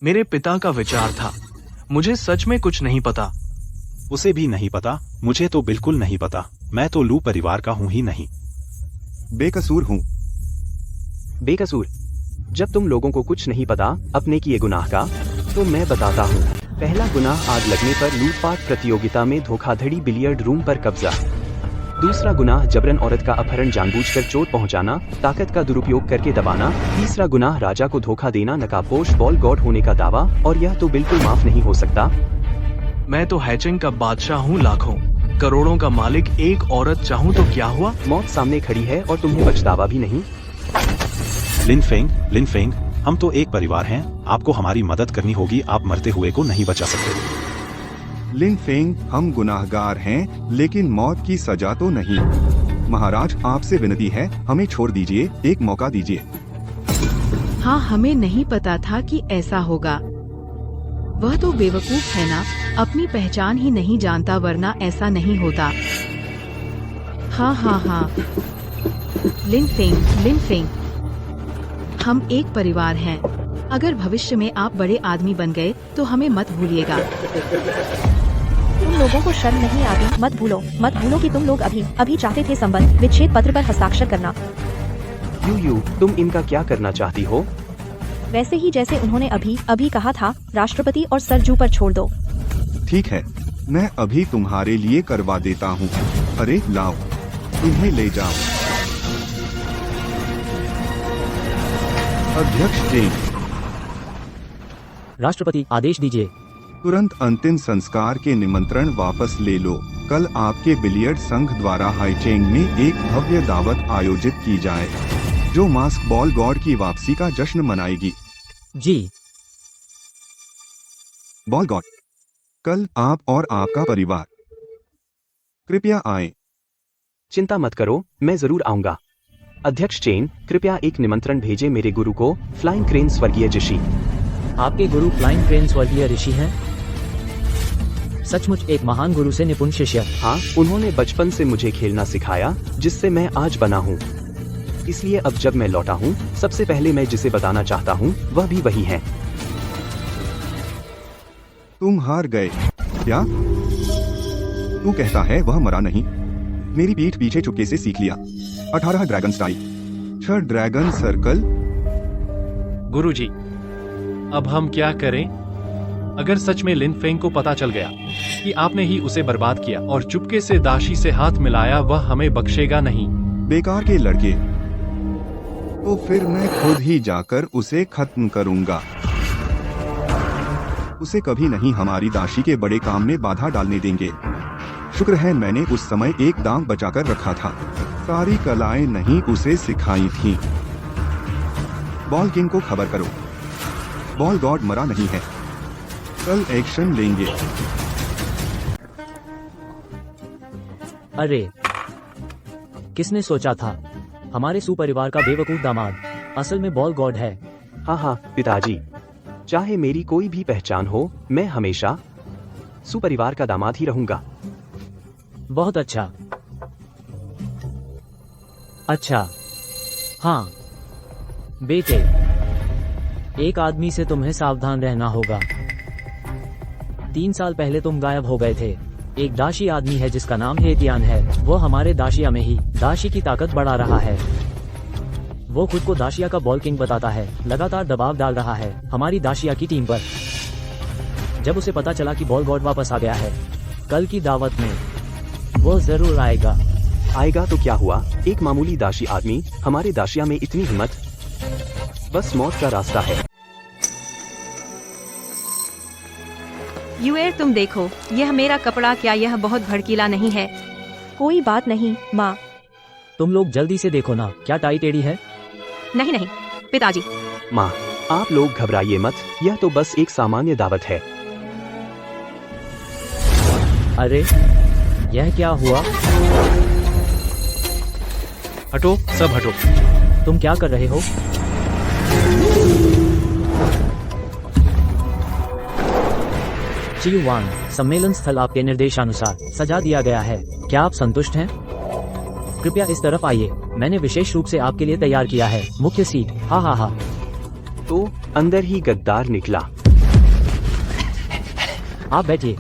मेरे पिता का विचार था। मुझे सच में कुछ नहीं पता। उसे भी नहीं पता, मुझे तो बिल्कुल नहीं पता। मैं तो लू परिवार का हूँ ही नहीं। बेकसूर हूँ। बेकसूर? जब तुम लोगों को कुछ नहीं पता अपने किए गुनाह का, तो मैं बताता हूँ। पहला गुनाह आग लगने पर लूटपाट प्रतियोगिता में धोखाधड़ी, बिलियर्ड रूम पर कब्जा। दूसरा गुनाह जबरन औरत का अपहरण, जानबूझकर चोट पहुंचाना, ताकत का दुरुपयोग करके दबाना। तीसरा गुनाह राजा को धोखा देना, नकाबपोश बॉल गॉड होने का दावा, और यह तो बिल्कुल माफ नहीं हो सकता। मैं तो हैचिंग का बादशाह हूँ, लाखों करोड़ों का मालिक। एक औरत चाहूँ तो क्या हुआ? मौत सामने खड़ी है और तुम्हें पछतावा भी नहीं। लिन फेंग, हम तो एक परिवार हैं। आपको हमारी मदद करनी होगी। आप मरते हुए को नहीं बचा सकते। लिन फेंग, हम गुनाहगार हैं, लेकिन मौत की सजा तो नहीं। महाराज, आपसे विनती है, हमें छोड़ दीजिए, एक मौका दीजिए। हाँ, हमें नहीं पता था कि ऐसा होगा। वह तो बेवकूफ है ना, अपनी पहचान ही नहीं जानता, वरना ऐसा नहीं होता। हाँ। लिन फेंग, हम एक परिवार हैं। अगर भविष्य में आप बड़े आदमी बन गए तो हमें मत भूलिएगा। तुम लोगों को शर्म नहीं आती? मत भूलो कि तुम लोग अभी चाहते थे संबंध विच्छेद पत्र पर हस्ताक्षर करना। यू, तुम इनका क्या करना चाहती हो? वैसे ही जैसे उन्होंने अभी कहा था, राष्ट्रपति और सर जू पर छोड़ दो। ठीक है, मैं अभी तुम्हारे लिए करवा देता हूँ। अरे लाओ, इन्हें ले जाओ। अध्यक्ष जी, राष्ट्रपति आदेश दीजिए। तुरंत अंतिम संस्कार के निमंत्रण वापस ले लो। कल आपके बिलियर्ड संघ द्वारा हाईचेंग में एक भव्य दावत आयोजित की जाए, जो मास्क बॉल गॉड की वापसी का जश्न मनाएगी। जी। बॉल गॉड, कल आप और आपका परिवार कृपया आए। चिंता मत करो, मैं जरूर आऊंगा। अध्यक्ष चेन, कृपया एक निमंत्रण भेजे मेरे गुरु को, फ्लाइंग क्रेन स्वर्गीय ऋषि। आपके गुरु फ्लाइंग क्रेन स्वर्गीय ऋषि हैं? सचमुच एक महान गुरु से निपुण शिष्य। हाँ, उन्होंने बचपन से मुझे खेलना सिखाया, जिससे मैं आज बना हूँ। इसलिए अब जब मैं लौटा हूँ सबसे पहले मैं जिसे बताना चाहता हूँ वह भी वही है। तुम हार गए क्या? तू कहता है वह मरा नहीं। मेरी पीठ पीछे चुपके से सीख लिया। 18 ड्रैगन स्टाइल, 6 ड्रैगन सर्कल। गुरुजी, अब हम क्या करें? अगर सच में लिन फेंग को पता चल गया कि आपने ही उसे बर्बाद किया और चुपके से दाशी से हाथ मिलाया, वह हमें बख्शेगा नहीं। बेकार के लड़के। तो फिर मैं खुद ही जाकर उसे खत्म करूंगा। उसे कभी नहीं हमारी दाशी के बड़े काम में बाधा डालने देंगे। शुक्र है मैंने उस समय एक दांव बचाकर रखा था। सारी कलाएं नहीं उसे सिखाई थी। बॉल किंग को खबर करो, बॉल गॉड मरा नहीं है। कल एक्शन लेंगे। अरे, किसने सोचा था हमारे सुपरिवार का बेवकूफ दामाद असल में बॉल गॉड है। हाँ पिताजी, चाहे मेरी कोई भी पहचान हो, मैं हमेशा सुपरिवार का दामाद ही रहूंगा। बहुत अच्छा। अच्छा, हाँ बेटे, एक आदमी से तुम्हें सावधान रहना होगा। 3 साल पहले तुम गायब हो गए थे। एक दाशी आदमी है जिसका नाम हेतियान है। वो हमारे दाशिया में ही दाशी की ताकत बढ़ा रहा है। वो खुद को दाशिया का बॉल किंग बताता है, लगातार दबाव डाल रहा है हमारी दाशिया की टीम पर। जब उसे पता चला कि बॉल गॉड वापस आ गया है, कल की दावत में वो जरूर आएगा तो क्या हुआ? एक मामूली दाशी आदमी, हमारे दाशिया में इतनी हिम्मत? बस मौत का रास्ता है। यूएर, तुम देखो, यह मेरा कपड़ा, क्या यह बहुत भड़कीला नहीं है? कोई बात नहीं माँ। तुम लोग जल्दी से देखो ना, क्या टाई टेढ़ी है? नहीं पिताजी। माँ, आप लोग घबराइए मत, यह तो बस एक सामान्य दावत है। अरे, यह क्या हुआ? हटो, सब हटो। तुम क्या कर रहे हो? G1 सम्मेलन स्थल आपके निर्देशानुसार सजा दिया गया है। क्या आप संतुष्ट हैं? कृपया इस तरफ आइए, मैंने विशेष रूप से आपके लिए तैयार किया है मुख्य सीट। हाँ। तो अंदर ही गद्दार निकला। आप बैठिए।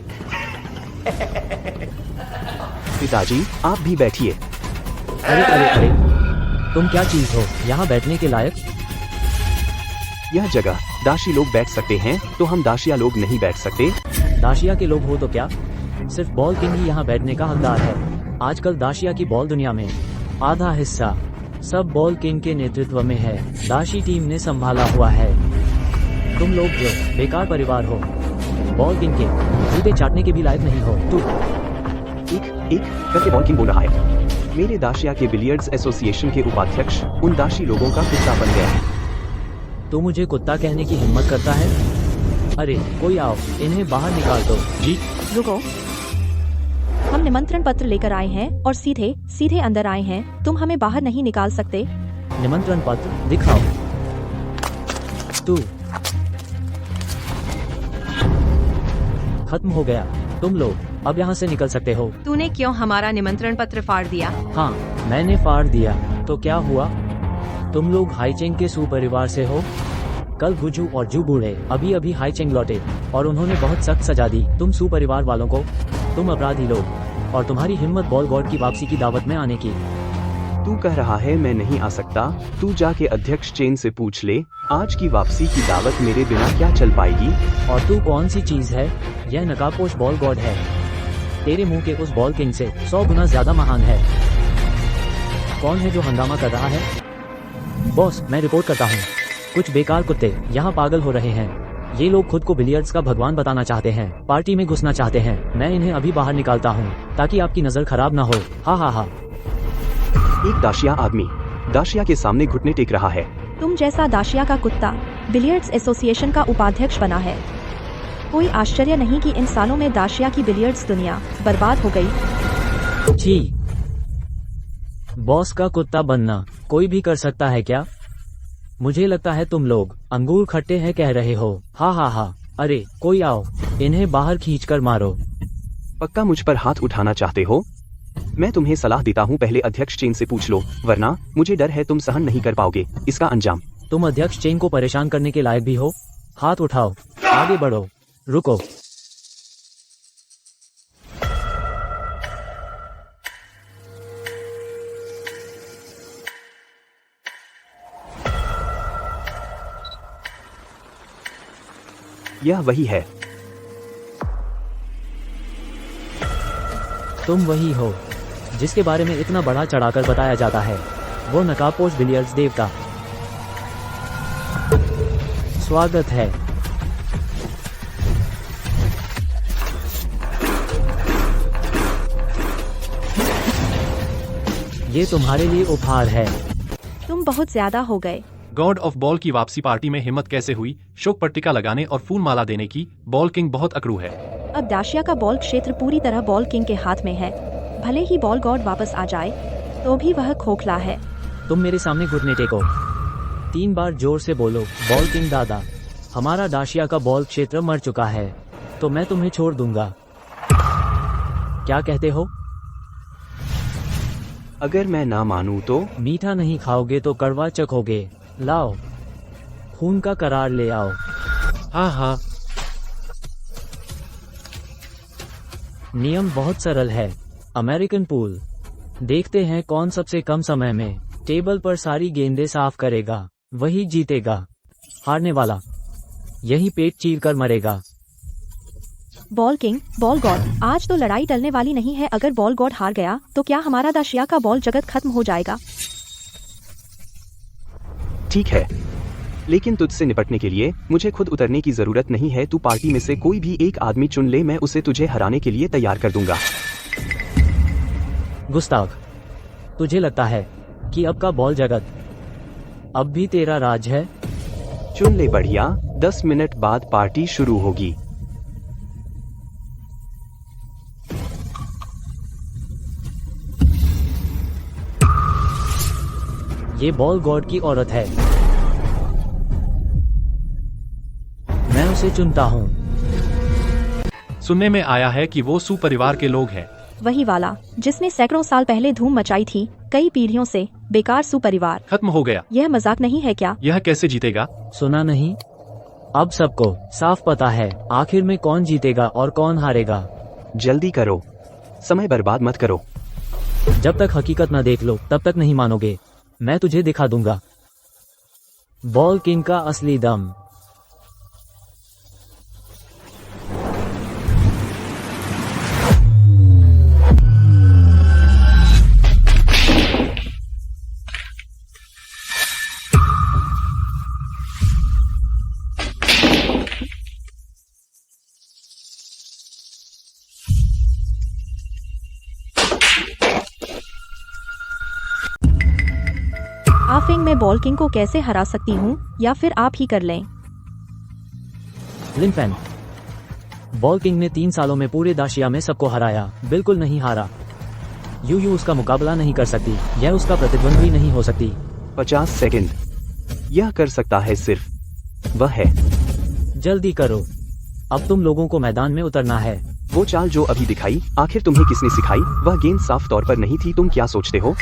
पिताजी, आप भी बैठिए। अरे, तुम क्या चीज हो यहाँ बैठने के लायक? यह जगह दाशी लोग बैठ सकते हैं, तो हम दाशिया लोग नहीं बैठ सकते? दाशिया के लोग हो तो क्या, सिर्फ बॉल किंग ही यहाँ बैठने का हकदार है। आजकल दाशिया की बॉल दुनिया में आधा हिस्सा सब बॉल किंग के नेतृत्व में है। दाशी टीम ने संभाला हुआ है। तुम लोग जो बेकार परिवार हो, बॉल किंग के जूते चाटने के भी लायक नहीं हो। तू एक करके बॉल किंग बोल रहा है। मेरे दाशिया के बिलियर्ड्स एसोसिएशन के उपाध्यक्ष उन दाशी लोगों का कुत्ता बन गया है। तो मुझे कुत्ता कहने की हिम्मत करता है? अरे कोई आओ, इन्हें बाहर निकाल दो। जी रुको, हम निमंत्रण पत्र लेकर आए हैं और सीधे अंदर आए हैं। तुम हमें बाहर नहीं निकाल सकते। निमंत्रण पत्र दिखाओ। तू खत्म हो गया। तुम लोग अब यहाँ से निकल सकते हो। तूने क्यों हमारा निमंत्रण पत्र फाड़ दिया? हाँ, मैंने फाड़ दिया। तो क्या हुआ? तुम लोग हाईचेंग के सुपरिवार से हो। कल गुजू और जू बूढ़े अभी हाईचेंग लौटे और उन्होंने बहुत सख्त सजा दी तुम सुपरिवार वालों को। तुम अपराधी लोग, और तुम्हारी हिम्मत बॉल गॉड की वापसी की दावत में आने की। तू कह रहा है मैं नहीं आ सकता? तू जाके अध्यक्ष चेन से पूछ ले, आज की वापसी की दावत मेरे बिना क्या चल पाएगी? और तू कौन सी चीज है? यह नकाबपोश बॉल गॉड है। तेरे मुंह के उस बॉल किंग से 100 गुना ज्यादा महान है। कौन है जो हंगामा कर रहा है? बॉस, मैं रिपोर्ट करता हूँ। कुछ बेकार कुत्ते यहाँ पागल हो रहे हैं। ये लोग खुद को बिलियर्ड्स का भगवान बताना चाहते हैं, पार्टी में घुसना चाहते हैं। मैं इन्हें अभी बाहर निकालता हूँ ताकि आपकी नजर खराब ना हो। हाँ। एक दाशिया आदमी दाशिया के सामने घुटने टेक रहा है। तुम जैसा दाशिया का कुत्ता बिलियर्ड्स एसोसिएशन का उपाध्यक्ष बना है। कोई आश्चर्य नहीं कि इन सालों में दाशिया की बिलियर्ड्स दुनिया बर्बाद हो गई। छी, बॉस का कुत्ता बनना कोई भी कर सकता है क्या? मुझे लगता है तुम लोग अंगूर खट्टे हैं कह रहे हो। हाँ। अरे कोई आओ, इन्हें बाहर खींचकर मारो। पक्का मुझ पर हाथ उठाना चाहते हो? मैं तुम्हें सलाह देता हूँ पहले अध्यक्ष चेन से पूछ लो, वरना मुझे डर है तुम सहन नहीं कर पाओगे इसका अंजाम। तुम अध्यक्ष चेन को परेशान करने के लायक भी हो? हाथ उठाओ, आगे बढ़ो, रुको। यह वही है। तुम वही हो जिसके बारे में इतना बढ़ा चढ़ाकर बताया जाता है, वो नकाबपोश बिलियर्ड्स देवता। स्वागत है। ये तुम्हारे लिए उपहार है। तुम बहुत ज्यादा हो गए। गॉड ऑफ बॉल की वापसी पार्टी में हिम्मत कैसे हुई? शोक पट्टिका लगाने और फूल माला देने की। बॉल किंग बहुत अकड़ू है। अब दाशिया का बॉल क्षेत्र पूरी तरह बॉल किंग के हाथ में है। भले ही बॉल गॉड वापस आ जाए तो भी वह खोखला है। तुम मेरे सामने घुटने टेको। 3 बार जोर से बोलो, बॉल किंग दादा। हमारा दाशिया का बॉल क्षेत्र मर चुका है, तो मैं तुम्हें छोड़ दूंगा। क्या कहते हो? अगर मैं ना मानूं तो? मीठा नहीं खाओगे तो कड़वा चखोगे। लाओ, खून का करार ले आओ। हाँ हाँ, नियम बहुत सरल है। American pool. देखते हैं कौन सबसे कम समय में टेबल पर सारी गेंदें साफ करेगा, वही जीतेगा। हारने वाला यही पेट चीर कर मरेगा। बॉल किंग, बॉल गॉड, आज तो लड़ाई टलने वाली नहीं है। अगर बॉल गॉड हार गया तो क्या हमारा दाशिया का बॉल जगत खत्म हो जाएगा? ठीक है, लेकिन तुझसे निपटने के लिए मुझे खुद उतरने की जरूरत नहीं है। तू पार्टी में से कोई भी एक आदमी चुन ले, मैं उसे तुझे हराने के लिए तैयार कर दूंगा। गुस्ताख, तुझे लगता है कि अब का बॉल जगत अब भी तेरा राज है? चुन ले बढ़िया। 10 मिनट बाद पार्टी शुरू होगी। ये बॉल गॉड की औरत है। मैं उसे चुनता हूँ। सुनने में आया है कि वो सुपरिवार के लोग हैं। वही वाला जिसने सैकड़ों साल पहले धूम मचाई थी। कई पीढ़ियों से बेकार सुपरिवार खत्म हो गया। यह मजाक नहीं है क्या? यह कैसे जीतेगा? सुना नहीं? अब सबको साफ पता है आखिर में कौन जीतेगा और कौन हारेगा। जल्दी करो, समय बर्बाद मत करो। जब तक हकीकत न देख लो तब तक नहीं मानोगे। मैं तुझे दिखा दूंगा बॉल किंग का असली दम। आफिंग, मैं बॉल किंग को कैसे हरा सकती हूँ, या फिर आप ही कर लें? लिनफेन, बॉल किंग ने 3 सालों में पूरे दाशिया में सबको हराया, बिल्कुल नहीं हारा। यूयू उसका मुकाबला नहीं कर सकती, यह उसका प्रतिद्वंदी नहीं हो सकती। 50 सेकंड। यह कर सकता है सिर्फ वह है। जल्दी करो, अब तुम लोगों को मैदान में उतरना है। वो चाल जो अभी दिखाई, आखिर तुम्हें किसने सिखाई? वह गेंद साफ तौर पर नहीं थी। तुम क्या सोचते हो?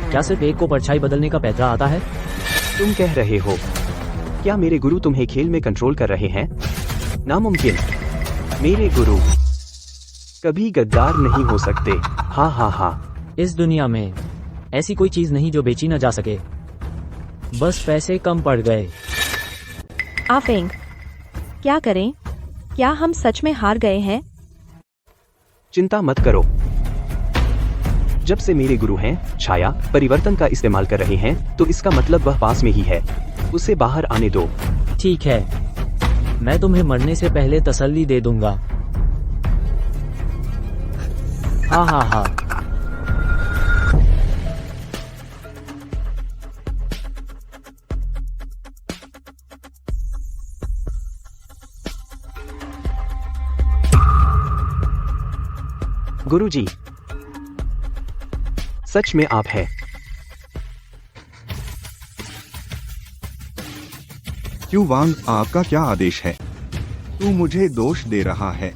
क्या सिर्फ एक को परछाई बदलने का पैतरा आता है? तुम कह रहे हो क्या मेरे गुरु तुम्हें खेल में कंट्रोल कर रहे हैं? नामुमकिन। मेरे गुरु कभी गद्दार नहीं हो सकते। हा हा हा। इस दुनिया में ऐसी कोई चीज नहीं जो बेची न जा सके, बस पैसे कम पड़ गए। आफिंग, क्या करें? क्या हम सच में हार गए हैं? चिंता मत करो। जब से मेरे गुरु हैं छाया परिवर्तन का इस्तेमाल कर रहे हैं, तो इसका मतलब वह पास में ही है। उसे बाहर आने दो। ठीक है, मैं तुम्हें मरने से पहले तसल्ली दे दूंगा। हा हा हा। गुरुजी, सच में आप हैं? क्यों वांग, आपका क्या आदेश है? तू मुझे दोष दे रहा है?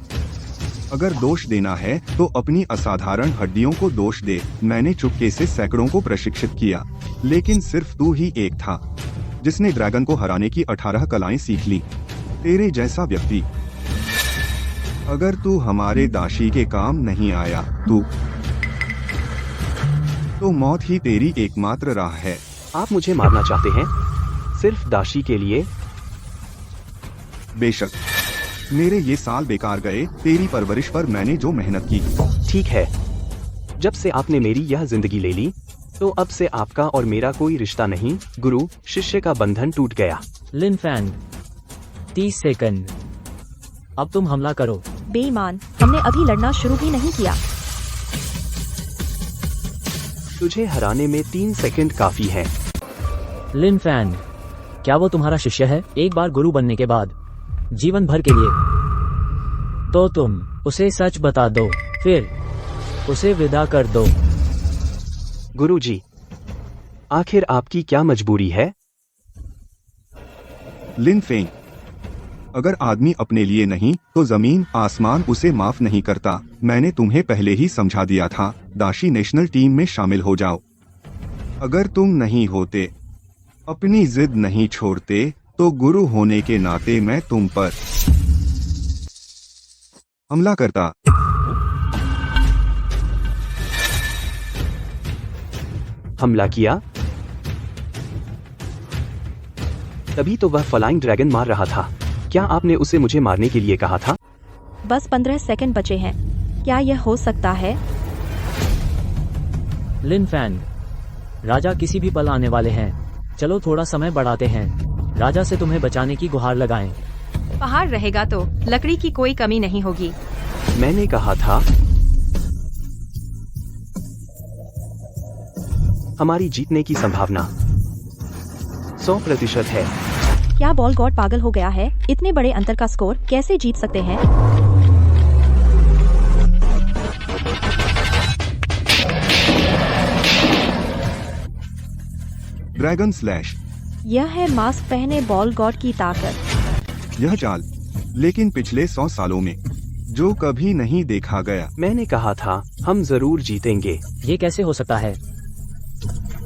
अगर दोष देना है तो अपनी असाधारण हड्डियों को दोष दे। मैंने चुपके से सैकड़ों को प्रशिक्षित किया, लेकिन सिर्फ तू ही एक था जिसने ड्रैगन को हराने की 18 कलाएं सीख ली। तेरे जैसा व्यक्ति, अगर तू हमारे दाशी के काम नहीं आया तो मौत ही तेरी एकमात्र राह है। आप मुझे मारना चाहते हैं सिर्फ दाशी के लिए? बेशक, मेरे ये साल बेकार गए तेरी परवरिश पर मैंने जो मेहनत की। ठीक है, जब से आपने मेरी यह जिंदगी ले ली तो अब से आपका और मेरा कोई रिश्ता नहीं। गुरु शिष्य का बंधन टूट गया। लिन फैंग 30 सेकंड, अब तुम हमला करो। बेईमान, हमने अभी लड़ना शुरू भी नहीं किया। तुझे हराने में 3 सेकंड काफी है। लिन फैंग, क्या वो तुम्हारा शिष्य है? एक बार गुरु बनने के बाद जीवन भर के लिए? तो तुम उसे सच बता दो, फिर उसे विदा कर दो। गुरुजी, आखिर आपकी क्या मजबूरी है? लिन फेंग, अगर आदमी अपने लिए नहीं तो जमीन आसमान उसे माफ नहीं करता। मैंने तुम्हें पहले ही समझा दिया था, दाशी नेशनल टीम में शामिल हो जाओ। अगर तुम नहीं होते, अपनी जिद नहीं छोड़ते, तो गुरु होने के नाते मैं तुम पर हमला करता। हमला किया? तभी तो वह फ्लाइंग ड्रैगन मार रहा था। क्या आपने उसे मुझे मारने के लिए कहा था? बस 15 सेकंड बचे हैं। क्या यह हो सकता है? लिन फैंग, राजा किसी भी पल आने वाले हैं। चलो थोड़ा समय बढ़ाते हैं। राजा से तुम्हें बचाने की गुहार लगाएं। पहाड़ रहेगा तो लकड़ी की कोई कमी नहीं होगी। मैंने कहा था हमारी जीतने की संभावना 100% है। क्या बॉल गॉड पागल हो गया है? इतने बड़े अंतर का स्कोर कैसे जीत सकते हैं? ड्रैगन स्लैश, यह है मास्क पहने बॉल गॉड की ताकत। यह चाल लेकिन पिछले 100 सालों में जो कभी नहीं देखा गया। मैंने कहा था हम जरूर जीतेंगे। ये कैसे हो सकता है?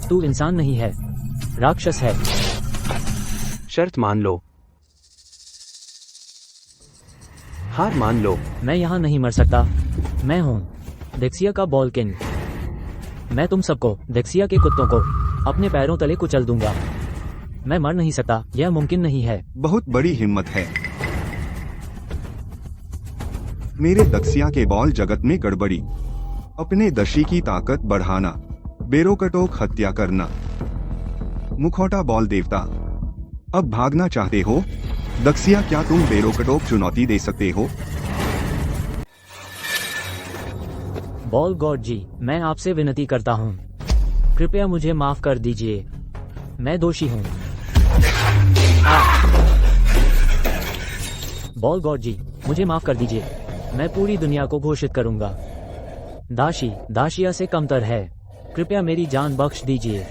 तू इंसान नहीं है, राक्षस है। शर्त मान लो, हार मान लो। मैं यहाँ नहीं मर सकता। मैं हूँ डेक्सिया का बॉल किंग। मैं तुम सबको, डेक्सिया के कुत्तों को अपने पैरों तले कुचल दूंगा। मैं मर नहीं सकता, यह मुमकिन नहीं है। बहुत बड़ी हिम्मत है। मेरे दक्सिया के बॉल जगत में गड़बड़ी, अपने दशी की ताकत बढ़ाना, बेरोकटोक हत्या करना। मुखौटा बॉल देवता, अब भागना चाहते हो? दक्सिया, क्या तुम बेरोकटोक चुनौती दे सकते हो? बॉल गॉड जी, मैं आपसे विनती करता हूँ, कृपया मुझे माफ कर दीजिए। मैं दोषी हूँ। बॉल गॉड जी, मुझे माफ कर दीजिए। मैं पूरी दुनिया को घोषित करूंगा, दाशी दाशिया से कमतर है। कृपया मेरी जान बख्श दीजिए।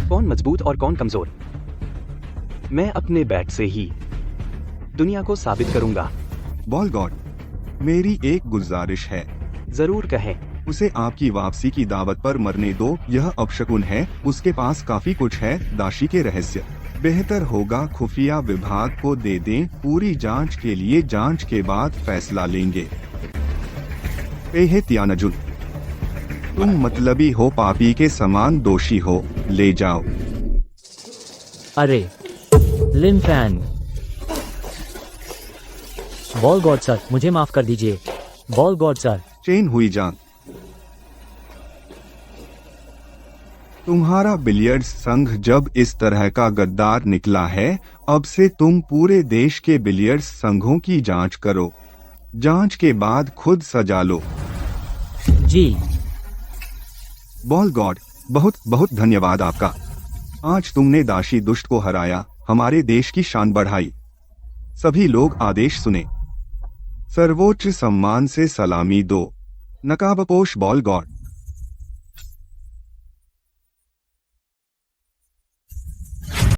कौन मजबूत और कौन कमजोर? मैं अपने बैट से ही दुनिया को साबित करूंगा। बॉल गॉड, मेरी एक गुजारिश है। जरूर कहें। उसे आपकी वापसी की दावत पर मरने दो। यह अपशकुन है। उसके पास काफी कुछ है। दाशी के रहस्य बेहतर होगा खुफिया विभाग को दे दें। पूरी जांच के लिए जांच के बाद फैसला लेंगे। पेहे त्यानजुल, तुम मतलबी हो, पापी के समान दोषी हो। ले जाओ। अरे लिन फैंग, बॉल गॉड सर, मुझे माफ कर दीजिए। Ball God sir. चेन हुई जान, तुम्हारा बिलियर्ड्स संघ जब इस तरह का गद्दार निकला है, अब से तुम पूरे देश के बिलियर्ड्स संघों की जांच करो। जांच के बाद खुद सजा लो। जी। बॉल गॉड, बहुत बहुत धन्यवाद आपका। आज तुमने दाशी दुष्ट को हराया, हमारे देश की शान बढ़ाई। सभी लोग आदेश सुने। सर्वोच्च सम्मान से सलामी दो। नकाबपोश बॉल गॉड।